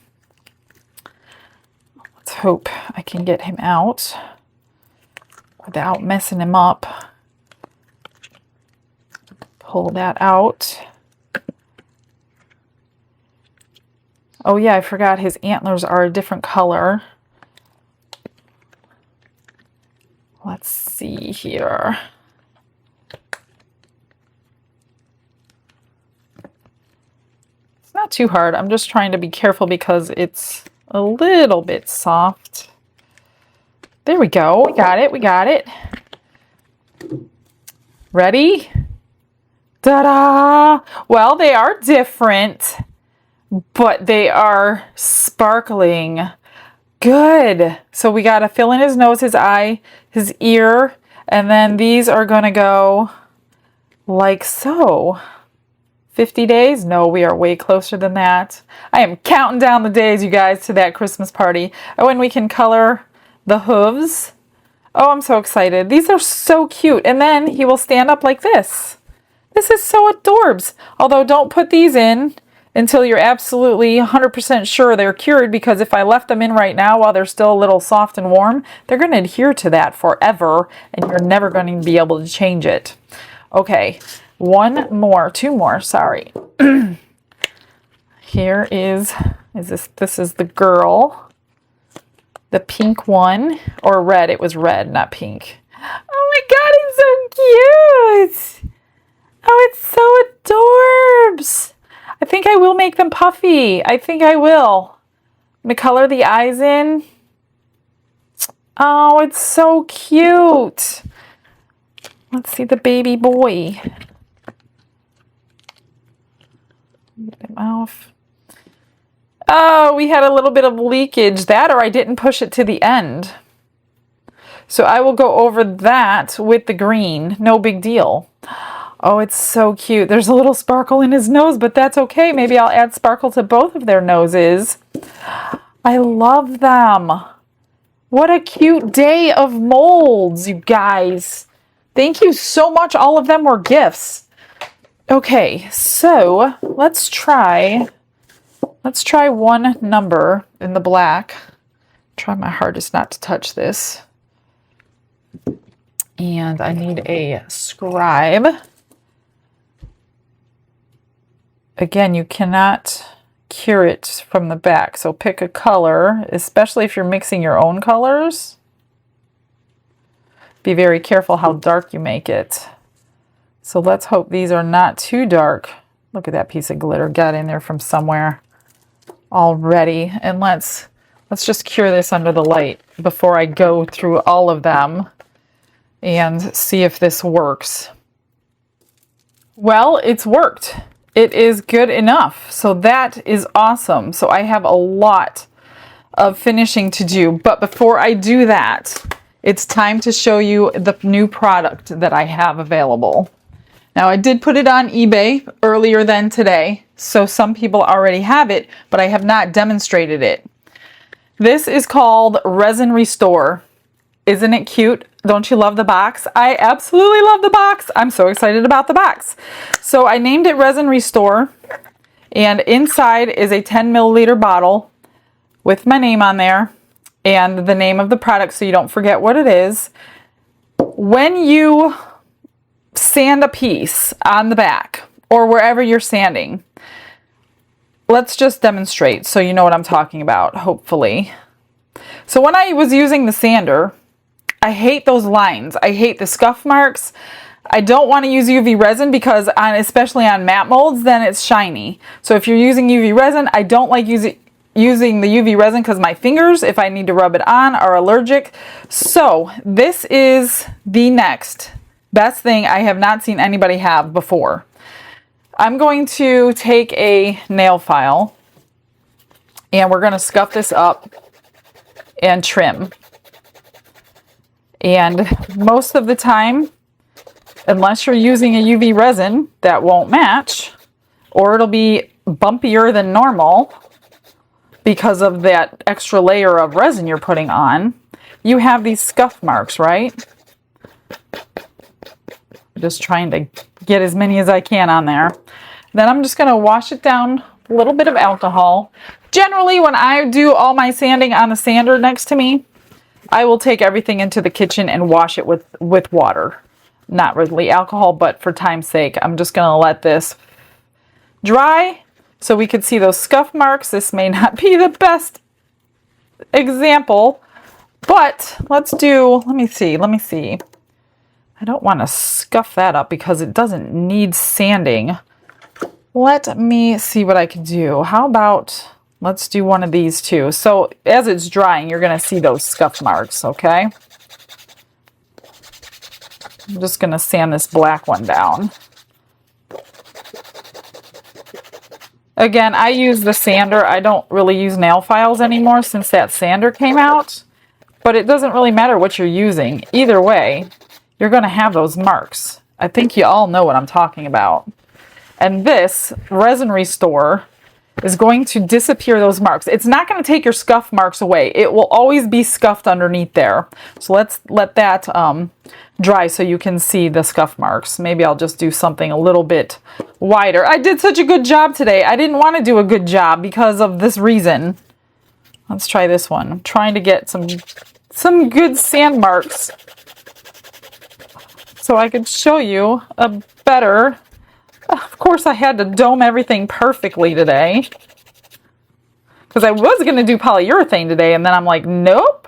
let's hope I can get him out without messing him up. Pull that out. Oh yeah, I forgot his antlers are a different color. Let's see here. It's not too hard. I'm just trying to be careful because it's a little bit soft. There we go. We got it. We got it. Ready? Ta-da! Well, they are different, but they are sparkling. Good. So we got to fill in his nose, his eye, his ear, and then these are going to go like so. 50 days? No, we are way closer than that. I am counting down the days, you guys, to that Christmas party. Oh, and we can color the hooves. Oh, I'm so excited. These are so cute. And then he will stand up like this. This is so adorbs. Although don't put these in until you're absolutely 100% sure they're cured, because if I left them in right now while they're still a little soft and warm, they're going to adhere to that forever and you're never going to be able to change it. Okay, two more, sorry. Here is this is the girl. The pink one, or red, it was red, not pink. Oh my God, it's so cute. Oh, it's so adorbs. I think I will make them puffy. I think I will. I'm gonna color the eyes in. Oh, it's so cute. Let's see the baby boy. Get them off. Oh, we had a little bit of leakage. That, or I didn't push it to the end. So I will go over that with the green. No big deal. Oh, it's so cute. There's a little sparkle in his nose, but that's okay. Maybe I'll add sparkle to both of their noses. I love them. What a cute day of molds, you guys. Thank you so much. All of them were gifts. Okay, so let's try one number in the black. Try my hardest not to touch this. And I need a scribe. Again, you cannot cure it from the back, so pick a color, especially if you're mixing your own colors. Be very careful how dark you make it. So let's hope these are not too dark. Look at that piece of glitter got in there from somewhere already. And let's just cure this under the light before I go through all of them and see if this works. Well, it's worked. It is good enough. So that is awesome. So I have a lot of finishing to do. But before I do that, it's time to show you the new product that I have available. Now, I did put it on eBay earlier than today, so some people already have it, but I have not demonstrated it. This is called Resin Restore. Isn't it cute? Don't you love the box? I absolutely love the box. I'm so excited about the box. So I named it Resin Restore, and inside is a 10 milliliter bottle with my name on there and the name of the product so you don't forget what it is. When you sand a piece on the back or wherever you're sanding, let's just demonstrate so you know what I'm talking about, hopefully. So when I was using the sander, I hate those lines. I hate the scuff marks. I don't want to use UV resin because especially on matte molds, then it's shiny. So if you're using UV resin, I don't like using the UV resin because my fingers, if I need to rub it on, are allergic. So this is the next best thing I have not seen anybody have before. I'm going to take a nail file and we're going to scuff this up and trim. And most of the time, unless you're using a UV resin, that won't match, or it'll be bumpier than normal because of that extra layer of resin you're putting on, you have these scuff marks, right? Just trying to get as many as I can on there. Then I'm just going to wash it down, a little bit of alcohol. Generally, when I do all my sanding on the sander next to me, I will take everything into the kitchen and wash it with water. Not really alcohol, but for time's sake, I'm just going to let this dry so we can see those scuff marks. This may not be the best example, but let me see. I don't want to scuff that up because it doesn't need sanding. Let me see what I can do. How about, let's do one of these too. So as it's drying, you're going to see those scuff marks, okay? I'm just going to sand this black one down. Again, I use the sander. I don't really use nail files anymore since that sander came out. But it doesn't really matter what you're using. Either way, you're going to have those marks. I think you all know what I'm talking about. And this Resin Restore is going to disappear those marks. It's not going to take your scuff marks away. It will always be scuffed underneath there. So let's let that dry so you can see the scuff marks. Maybe I'll just do something a little bit wider. I did such a good job today. I didn't want to do a good job because of this reason. Let's try this one. I'm trying to get some good sand marks so I could show you a better. Of course, I had to dome everything perfectly today because I was going to do polyurethane today, and then I'm like, nope.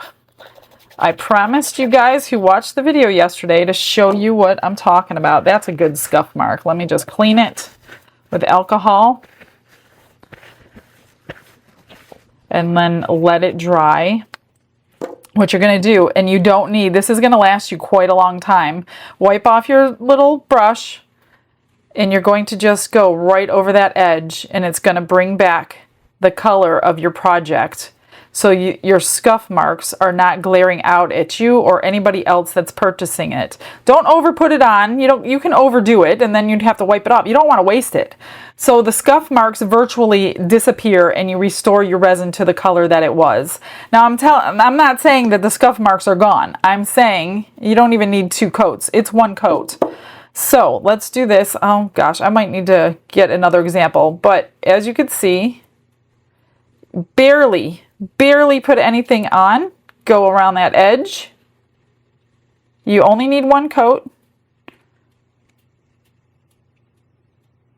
I promised you guys who watched the video yesterday to show you what I'm talking about. That's a good scuff mark. Let me just clean it with alcohol and then let it dry. What you're going to do, and you don't need, this is going to last you quite a long time. Wipe off your little brush, and you're going to just go right over that edge, and it's going to bring back the color of your project. So your scuff marks are not glaring out at you or anybody else that's purchasing it. Don't over put it on. You can overdo it, and then you'd have to wipe it off. You don't want to waste it. So the scuff marks virtually disappear, and you restore your resin to the color that it was. Now I'm not saying that the scuff marks are gone. I'm saying you don't even need 2 coats. It's 1 coat. So let's do this. Oh gosh, I might need to get another example, but as you can see, barely put anything on. Go around that edge. You only need 1 coat.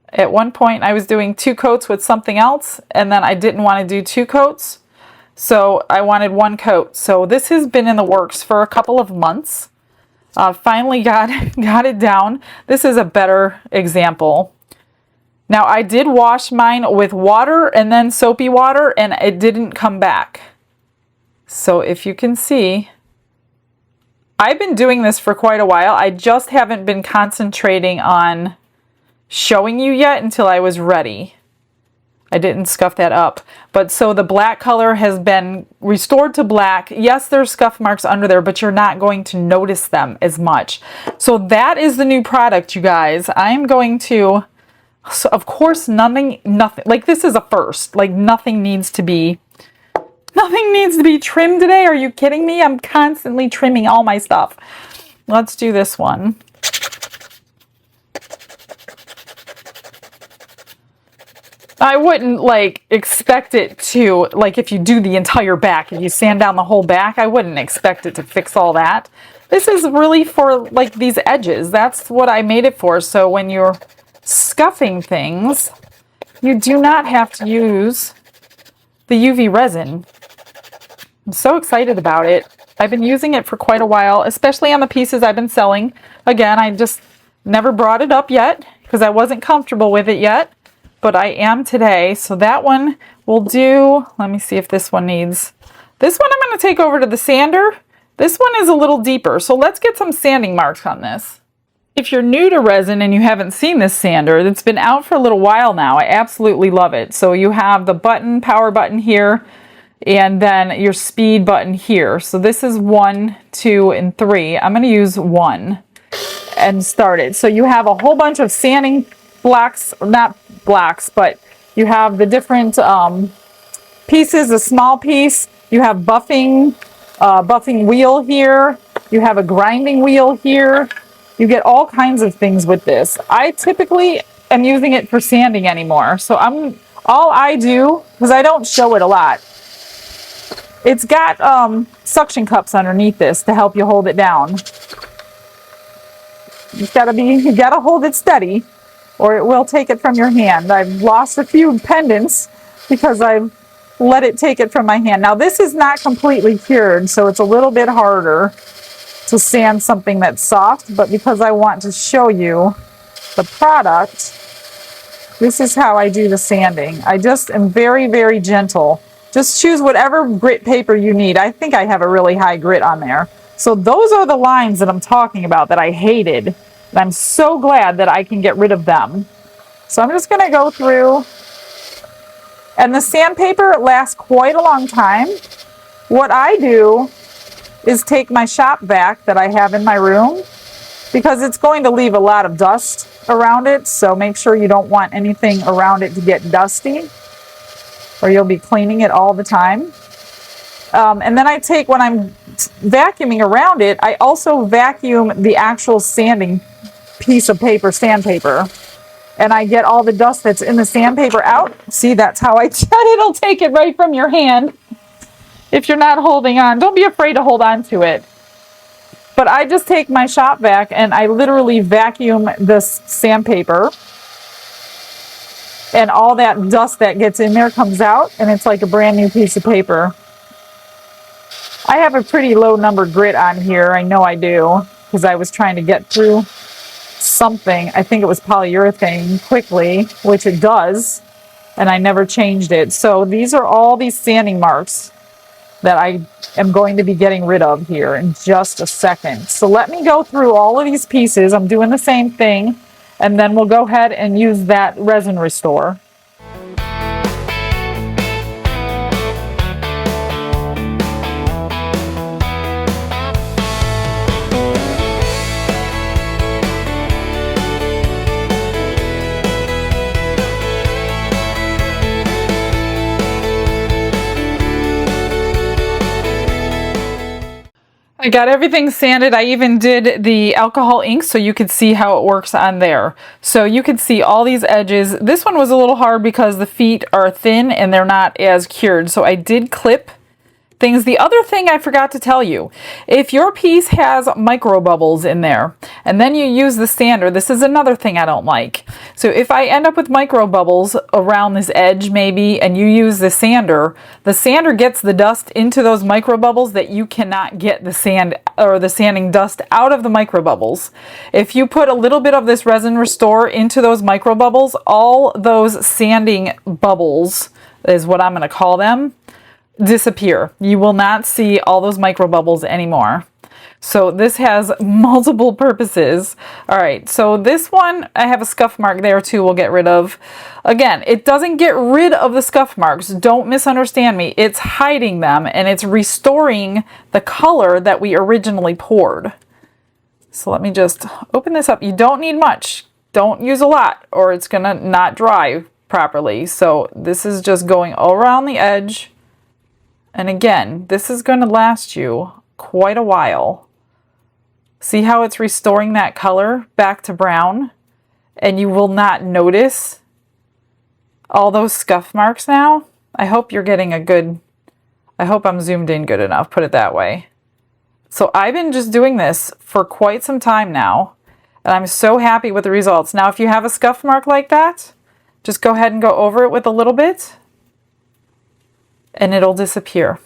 At one point I was doing 2 coats with something else, and then I didn't want to do 2 coats, so I wanted 1 coat. So this has been in the works for a couple of months. Finally got it down. This is a better example. Now I did wash mine with water and then soapy water, and it didn't come back. So if you can see, I've been doing this for quite a while. I just haven't been concentrating on showing you yet until I was ready. I didn't scuff that up. But so the black color has been restored to black. Yes, there's scuff marks under there, but you're not going to notice them as much. So that is the new product, you guys. I'm going to, so of course, nothing, like this is a first. Like nothing needs to be trimmed today. Are you kidding me? I'm constantly trimming all my stuff. Let's do this one. I wouldn't like expect it to, like if you do the entire back, if you sand down the whole back, I wouldn't expect it to fix all that. This is really for like these edges. That's what I made it for. So when you're scuffing things, you do not have to use the UV resin. I'm so excited about it. I've been using it for quite a while, especially on the pieces I've been selling. Again, I just never brought it up yet because I wasn't comfortable with it yet. But I am today. So that one will do. Let me see if this one needs. This one I'm going to take over to the sander. This one is a little deeper. So let's get some sanding marks on this. If you're new to resin and you haven't seen this sander, it's been out for a little while now. I absolutely love it. So you have the button, power button here, and then your speed button here. So this is 1, 2, and 3. I'm going to use 1 and start it. So you have a whole bunch of sanding blocks, not blocks, but you have the different pieces, a small piece, you have buffing wheel here, you have a grinding wheel here, you get all kinds of things with this. I typically am using it for sanding anymore, so all I do, because I don't show it a lot, it's got suction cups underneath this to help you hold it down. You gotta hold it steady, or it will take it from your hand. I've lost a few pendants because I've let it take it from my hand. Now this is not completely cured, so it's a little bit harder to sand something that's soft, but because I want to show you the product, This is how I do the sanding. I just am very, very gentle. Just choose whatever grit paper you need. I think I have a really high grit on there. So those are the lines that I'm talking about that I hated. And I'm so glad that I can get rid of them. So I'm just going to go through. And the sandpaper lasts quite a long time. What I do is take my shop vac that I have in my room, because it's going to leave a lot of dust around it. So make sure you don't want anything around it to get dusty, or you'll be cleaning it all the time. And then I take, when I'm vacuuming around it, I also vacuum the actual sanding piece of paper, sandpaper. And I get all the dust that's in the sandpaper out. See, that's how I said it'll take it right from your hand. If you're not holding on, don't be afraid to hold on to it. But I just take my shop vac and I literally vacuum this sandpaper. And all that dust that gets in there comes out, and it's like a brand new piece of paper. I have a pretty low number grit on here. I know I do, because I was trying to get through something. I think it was polyurethane quickly, which it does. And I never changed it. So these are all these sanding marks that I am going to be getting rid of here in just a second. So let me go through all of these pieces. I'm doing the same thing, and then we'll go ahead and use that resin restore. I got everything sanded. I even did the alcohol ink so you could see how it works on there. So you could see all these edges. This one was a little hard because the feet are thin and they're not as cured. So I did clip things. The other thing I forgot to tell you, if your piece has micro bubbles in there and then you use the sander, this is another thing I don't like. So if I end up with micro bubbles around this edge maybe, and you use the sander gets the dust into those micro bubbles that you cannot get the sand or the sanding dust out of the micro bubbles. If you put a little bit of this resin restore into those micro bubbles, all those sanding bubbles is what I'm going to call them, disappear. You will not see all those micro bubbles anymore. So this has multiple purposes. All right, so this one, I have a scuff mark there too we'll get rid of. Again, it doesn't get rid of the scuff marks. Don't misunderstand me. It's hiding them and it's restoring the color that we originally poured. So let me just open this up. You don't need much. Don't use a lot or it's gonna not dry properly. So this is just going all around the edge. And again, this is going to last you quite a while. See how it's restoring that color back to brown? And you will not notice all those scuff marks now. I hope you're getting a good, I hope I'm zoomed in good enough, put it that way. So I've been just doing this for quite some time now, and I'm so happy with the results. Now, if you have a scuff mark like that, just go ahead and go over it with a little bit, and it'll disappear.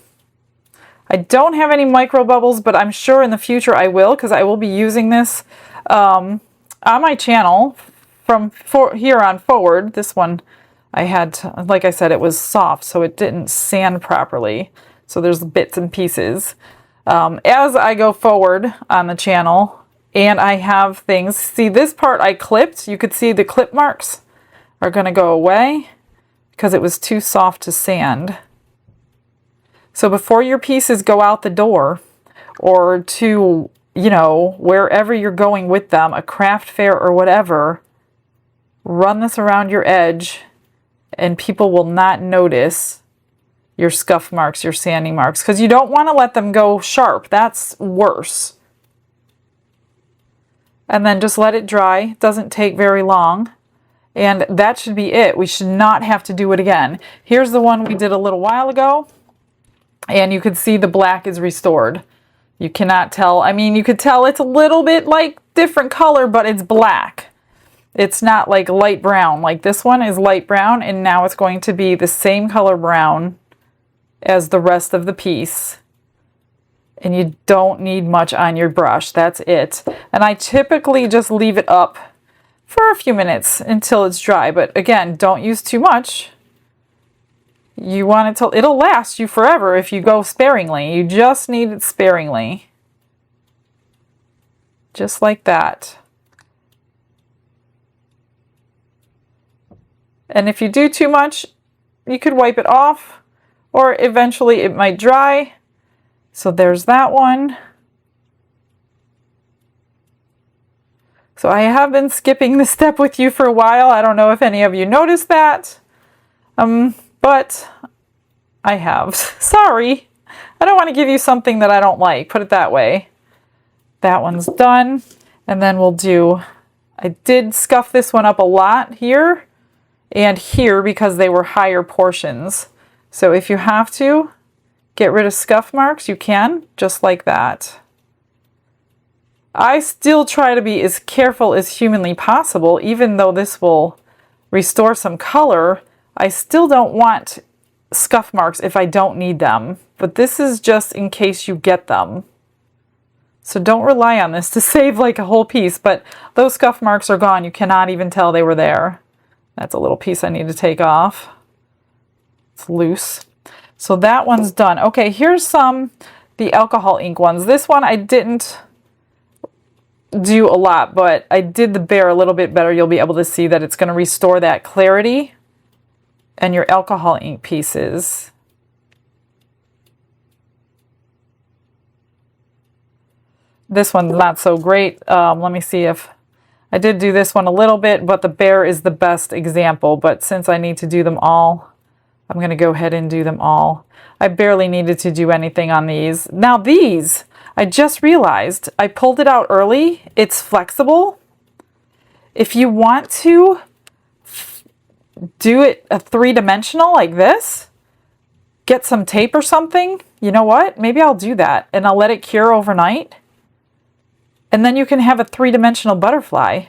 I don't have any micro bubbles, but I'm sure in the future I will, because I will be using this on my channel from here on forward. This one I had, like I said, it was soft, so it didn't sand properly. So there's bits and pieces. As I go forward on the channel and I have things, see this part I clipped, you could see the clip marks are going to go away because it was too soft to sand. So before your pieces go out the door or to, you know, wherever you're going with them, a craft fair or whatever, run this around your edge and people will not notice your scuff marks, your sanding marks, because you don't want to let them go sharp. That's worse. And then just let it dry. It doesn't take very long. And that should be it. We should not have to do it again. Here's the one we did a little while ago. And you could see the black is restored. You cannot tell. I mean, you could tell it's a little bit like different color, but it's black. It's not like light brown. Like this one is light brown, and now it's going to be the same color brown as the rest of the piece. And you don't need much on your brush. That's it. And I typically just leave it up for a few minutes until it's dry. But again, don't use too much. You want it to, it'll last you forever if you go sparingly. You just need it sparingly. Just like that. And if you do too much, you could wipe it off, or eventually it might dry. So there's that one. So I have been skipping this step with you for a while. I don't know if any of you noticed that, but I have. Sorry. I don't want to give you something that I don't like. Put it that way. That one's done. And then we'll do, I did scuff this one up a lot here and here because they were higher portions. So if you have to get rid of scuff marks, you can, just like that. I still try to be as careful as humanly possible. Even though this will restore some color, I still don't want scuff marks if I don't need them. But this is just in case you get them. So don't rely on this to save like a whole piece, but those scuff marks are gone. You cannot even tell they were there. That's a little piece I need to take off. It's loose. So that one's done. Okay, here's the alcohol ink ones. This one I didn't do a lot, but I did the bear a little bit better. You'll be able to see that it's going to restore that clarity. And your alcohol ink pieces. This one's not so great. Let me see if I did do this one a little bit, but the bear is the best example. But since I need to do them all, I'm going to go ahead and do them all. I barely needed to do anything on these. Now these, I just realized I pulled it out early. It's flexible. If you want to do it a three-dimensional like this, get some tape or something. You know what? Maybe I'll do that and I'll let it cure overnight. And then you can have a three-dimensional butterfly.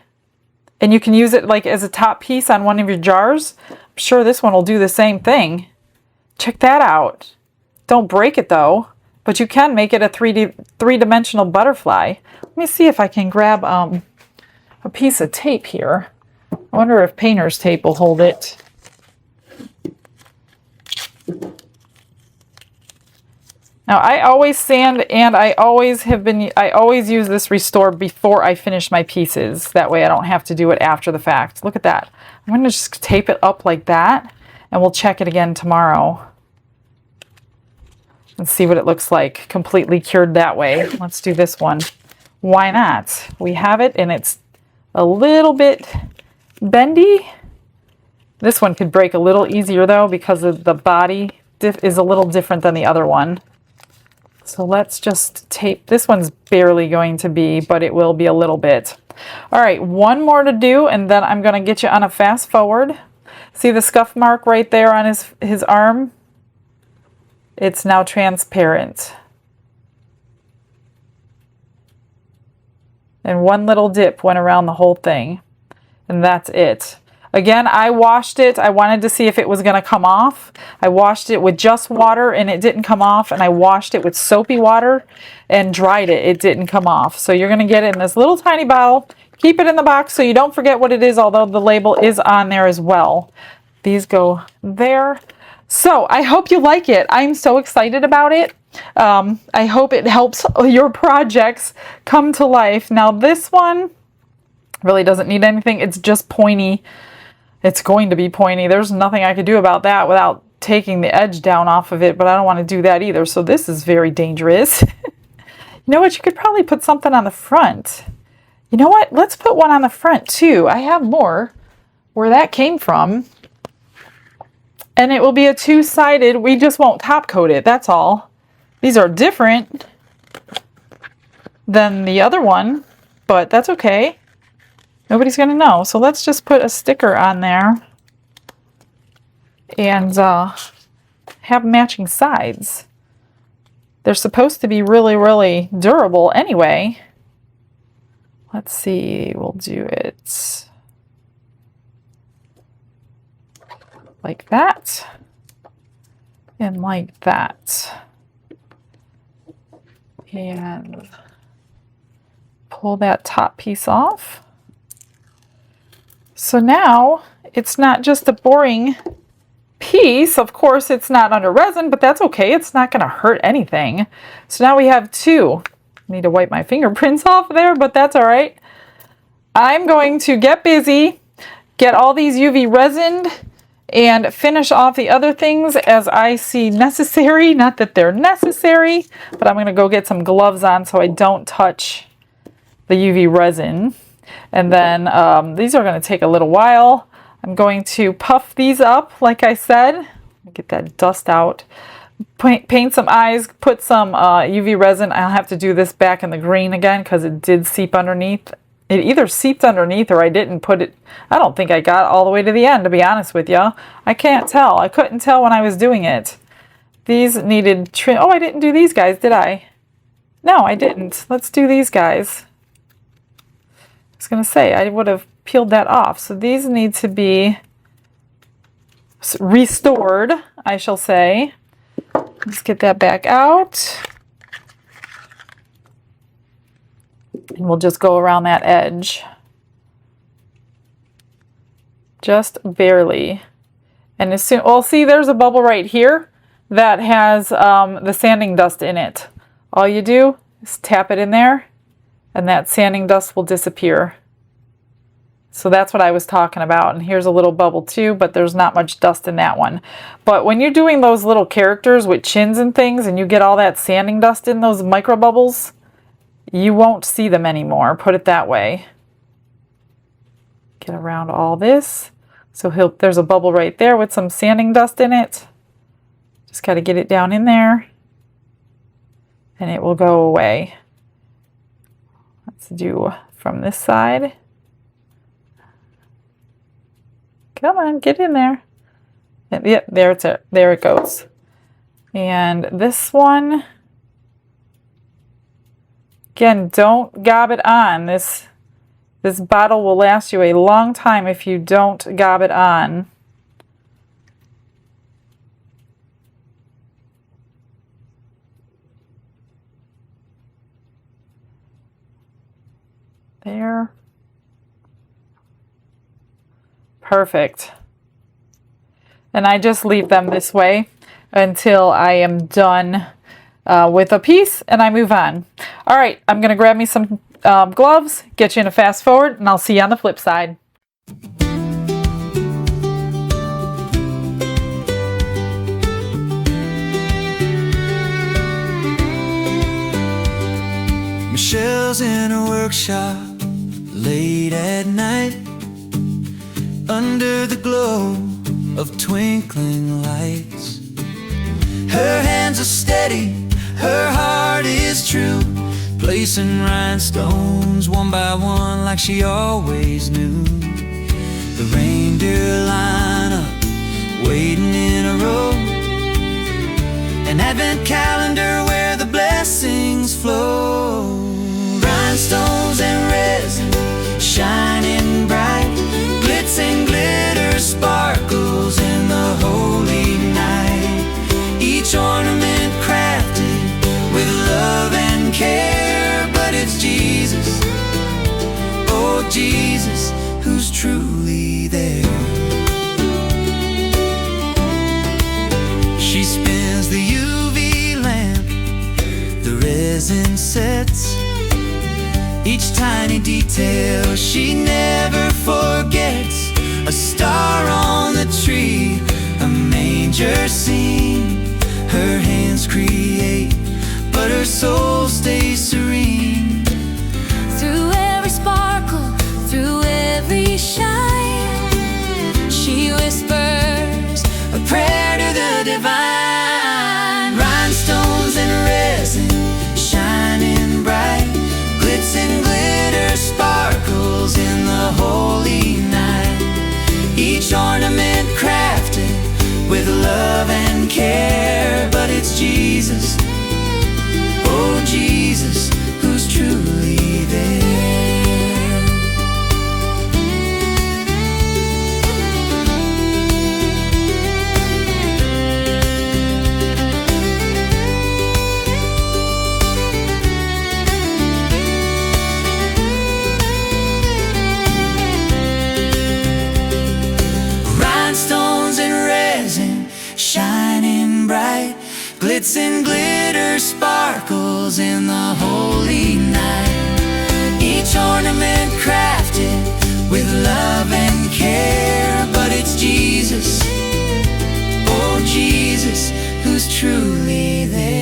And you can use it like as a top piece on one of your jars. I'm sure this one will do the same thing. Check that out. Don't break it though, but you can make it a three-dimensional butterfly. Let me see if I can grab a piece of tape here. I wonder if painter's tape will hold it. Now I always sand, and I always use this restore before I finish my pieces. That way I don't have to do it after the fact. Look at that. I'm going to just tape it up like that, and we'll check it again tomorrow and see what it looks like completely cured that way. Let's do this one. Why not? We have it, and it's a little bit bendy. This one could break a little easier though because of the body is a little different than the other one. So let's just tape. This one's barely going to be, but it will be a little bit. All right, one more to do, and then I'm going to get you on a fast forward. See the scuff mark right there on his arm? It's now transparent. And one little dip went around the whole thing. And that's it. Again, I washed it. I wanted to see if it was going to come off. I washed it with just water and it didn't come off. And I washed it with soapy water and dried it. It didn't come off. So you're going to get it in this little tiny bottle. Keep it in the box so you don't forget what it is, although the label is on there as well. These go there. So I hope you like it. I'm so excited about it. I hope it helps your projects come to life. Now this one really doesn't need anything. It's just pointy. It's going to be pointy. There's nothing I could do about that without taking the edge down off of it, but I don't want to do that either. So this is very dangerous. You know what? You could probably put something on the front. You know what? Let's put one on the front too. I have more where that came from. And it will be a two-sided. We just won't top coat it. That's all. These are different than the other one, but that's okay. Nobody's going to know. So let's just put a sticker on there and have matching sides. They're supposed to be really, really durable anyway. Let's see. We'll do it like that and like that. And pull that top piece off. So now it's not just a boring piece. Of course, it's not under resin, but that's okay. It's not going to hurt anything. So now we have two. I need to wipe my fingerprints off there, but that's all right. I'm going to get busy, get all these UV resined, and finish off the other things as I see necessary. Not that they're necessary, but I'm going to go get some gloves on so I don't touch the UV resin. And then these are going to take a little while. I'm going to puff these up, like I said. Get that dust out. Paint some eyes, put some UV resin. I'll have to do this back in the green again because it did seep underneath. It either seeped underneath or I didn't put it. I don't think I got all the way to the end, to be honest with you. I can't tell. I couldn't tell when I was doing it. These needed trim. Oh, I didn't do these guys, did I? No, I didn't. Let's do these guys. I was going to say, I would have peeled that off. So these need to be restored, I shall say. Let's get that back out. And we'll just go around that edge. Just barely. And as soon, well, see, there's a bubble right here that has the sanding dust in it. All you do is tap it in there, and that sanding dust will disappear. So that's what I was talking about. And here's a little bubble too, but there's not much dust in that one. But when you're doing those little characters with chins and things, and you get all that sanding dust in those micro bubbles, you won't see them anymore, put it that way. Get around all this. So there's a bubble right there with some sanding dust in it. Just got to get it down in there, and it will go away. Let's do from this side. Come on, get in there. Yep, there it goes. And this one, again, don't gob it on. This bottle will last you a long time if you don't gob it on. There. Perfect. And I just leave them this way until I am done with a piece and I move on. All right, I'm going to grab me some gloves, get you in a fast forward, and I'll see you on the flip side. Michelle's in a workshop late at night, under the glow of twinkling lights. Her hands are steady, her heart is true, placing rhinestones one by one like she always knew. The reindeer line up, waiting in a row, an advent calendar where the blessings flow. Rhinestones and resin shining bright, glitz and glitter sparkles in the holy night. Each ornament crafted with love and care, but it's Jesus, oh Jesus, who's truly there. She spins the UV lamp, the resin sets, each tiny detail she never forgets. A star on the tree, a manger scene. Her hands create, but her soul stays serene. Through every sparkle, through every shine, she whispers a prayer to the divine. Rhinestones and resin shining bright, glitz and glitter sparkles in the holy night. Each ornament crafted with love and care, but it's Jesus, oh Jesus, Glitz and glitter sparkles in the holy night. Each ornament crafted with love and care. But it's Jesus, oh Jesus, who's truly there.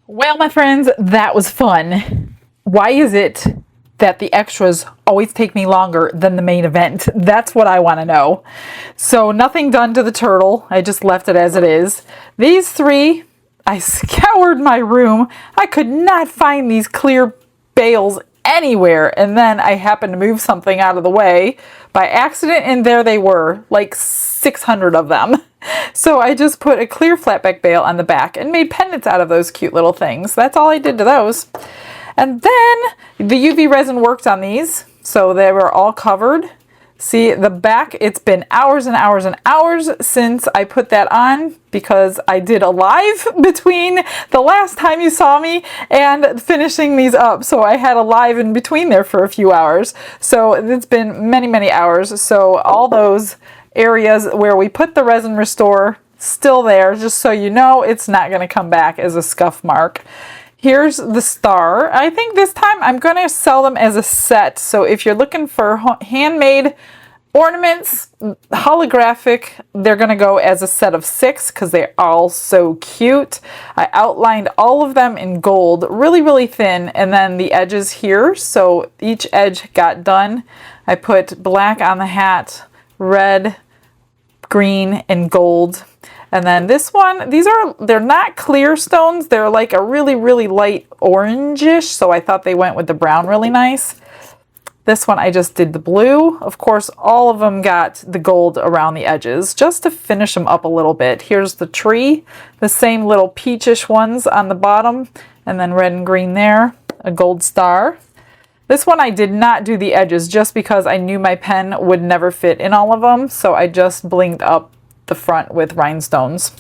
Well, my friends, that was fun. Why is it that the extras always take me longer than the main event? That's what I want to know. So nothing done to the turtle. I just left it as it is. These three, I scoured my room. I could not find these clear bales anywhere. And then I happened to move something out of the way by accident, and there they were, like 600 of them. So I just put a clear flatback bale on the back and made pendants out of those cute little things. That's all I did to those. And then the UV resin worked on these, so they were all covered. See the back, it's been hours and hours and hours since I put that on because I did a live between the last time you saw me and finishing these up. So I had a live in between there for a few hours. So it's been many, many hours. So all those areas where we put the resin restore still there, just so you know it's not going to come back as a scuff mark. Here's the star. I think this time I'm going to sell them as a set. So if you're looking for handmade ornaments, holographic, they're going to go as a set of 6 because they're all so cute. I outlined all of them in gold, really, really thin, and then the edges here. So each edge got done. I put black on the hat, red, green, and gold. And then this one, they're not clear stones. They're like a really, really light orangish. So I thought they went with the brown really nice. This one, I just did the blue. Of course, all of them got the gold around the edges just to finish them up a little bit. Here's the tree, the same little peachish ones on the bottom, and then red and green there, a gold star. This one, I did not do the edges just because I knew my pen would never fit in all of them. So I just blinged up the front with rhinestones.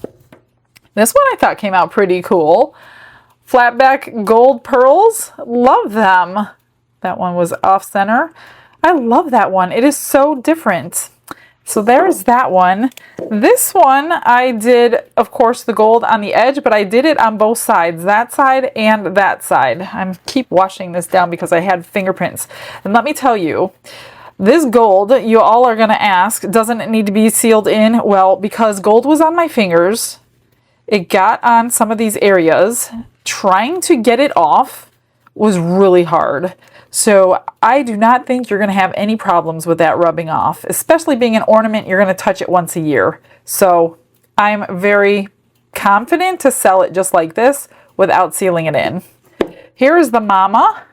This one I thought came out pretty cool. Flatback gold pearls, love them. That one was off center. I love that one. It is so different. So there's that one. This one I did, of course, the gold on the edge, but I did it on both sides, that side and that side. I'm keep washing this down because I had fingerprints. And let me tell you, this gold, you all are going to ask, doesn't it need to be sealed in? Well, because gold was on my fingers, it got on some of these areas. Trying to get it off was really hard. So I do not think you're going to have any problems with that rubbing off, especially being an ornament. You're going to touch it once a year. So I'm very confident to sell it just like this without sealing it in. Here is the mama.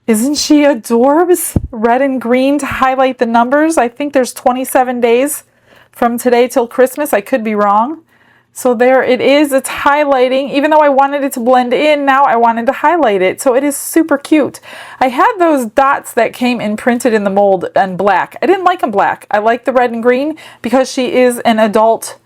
Isn't she adorbs? Red and green to highlight the numbers. I think there's 27 days from today till Christmas. I could be wrong. So there it is. It's highlighting. Even though I wanted it to blend in, now I wanted to highlight it. So it is super cute. I had those dots that came in printed in the mold and black. I didn't like them black. I like the red and green because she is an adult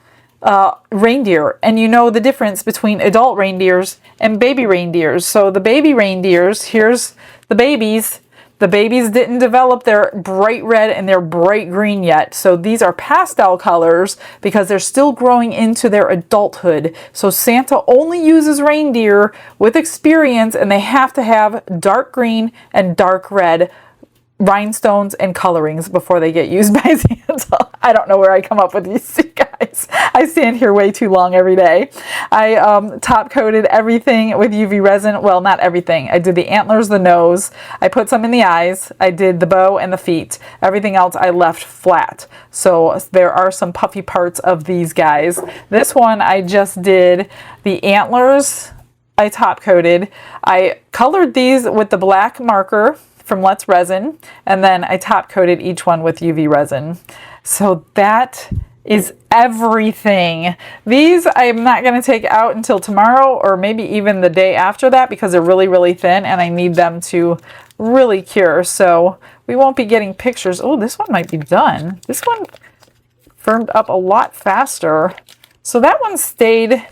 reindeer. And you know the difference between adult reindeers and baby reindeers. So the baby reindeers, here's the babies. The babies didn't develop their bright red and their bright green yet. So these are pastel colors because they're still growing into their adulthood. So Santa only uses reindeer with experience, and they have to have dark green and dark red rhinestones and colorings before they get used by Santa. I don't know where I come up with these guys. I stand here way too long every day. I top coated everything with UV resin. Well, not everything. I did the antlers, the nose. I put some in the eyes. I did the bow and the feet. Everything else I left flat. So there are some puffy parts of these guys. This one I just did the antlers. I top coated. I colored these with the black marker from Let's Resin, and then I top coated each one with UV resin. So that is everything. These I'm not going to take out until tomorrow or maybe even the day after that because they're really, really thin and I need them to really cure. So we won't be getting pictures. Oh, this one might be done. This one firmed up a lot faster So that one stayed,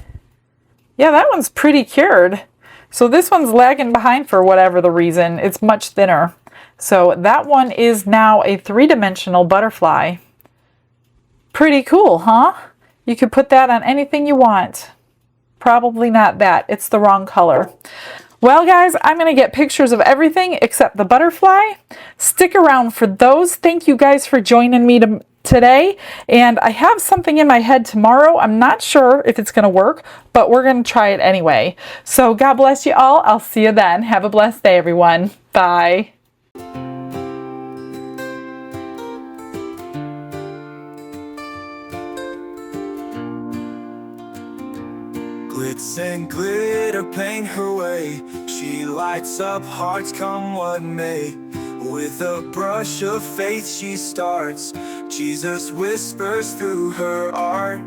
yeah, that one's pretty cured. So this one's lagging behind for whatever the reason. It's much thinner. So that one is now a 3-dimensional butterfly. Pretty cool, huh? You could put that on anything you want. Probably not that. It's the wrong color. Well, guys, I'm going to get pictures of everything except the butterfly. Stick around for those. Thank you guys for joining me today. And I have something in my head tomorrow. I'm not sure if it's going to work, but we're going to try it anyway. So God bless you all. I'll see you then. Have a blessed day, everyone. Bye. Glitz and glitter paint her way. She lights up hearts come what may. With a brush of faith she starts. Jesus whispers through her art.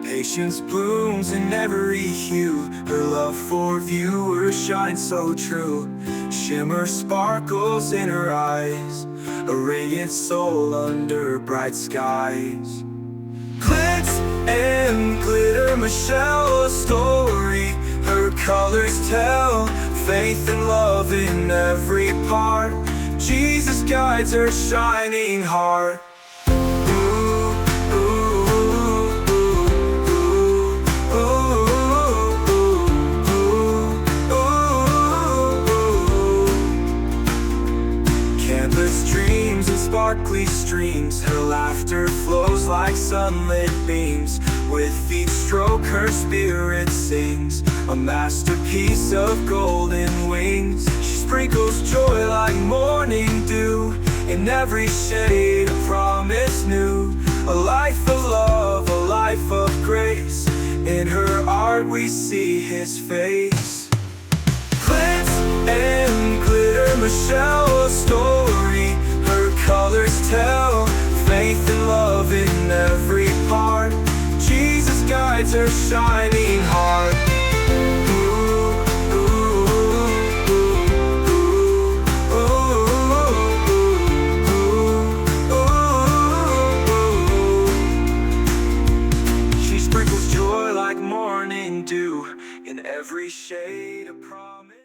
Patience blooms in every hue. Her love for viewers shines so true. Shimmer sparkles in her eyes. A radiant soul under bright skies. Glitz and glitter, Michelle, a story. Her colors tell faith and love in every part. Jesus guides her shining heart. Ooh, ooh, ooh, ooh, ooh, ooh. Canvas dreams and sparkly streams. Her laughter flows like sunlit beams. With each stroke her spirit sings, a masterpiece of golden wings. She sprinkles joy like morning dew. In every shade a promise new. A life of love, a life of grace. In her art we see his face. Glitz and glitter, Michelle, a story. Her colors tell faith and love in every part. Jesus guides her shining heart. Ooh, ooh, ooh, ooh, ooh, ooh. She sprinkles joy like morning dew. In every shade a promise.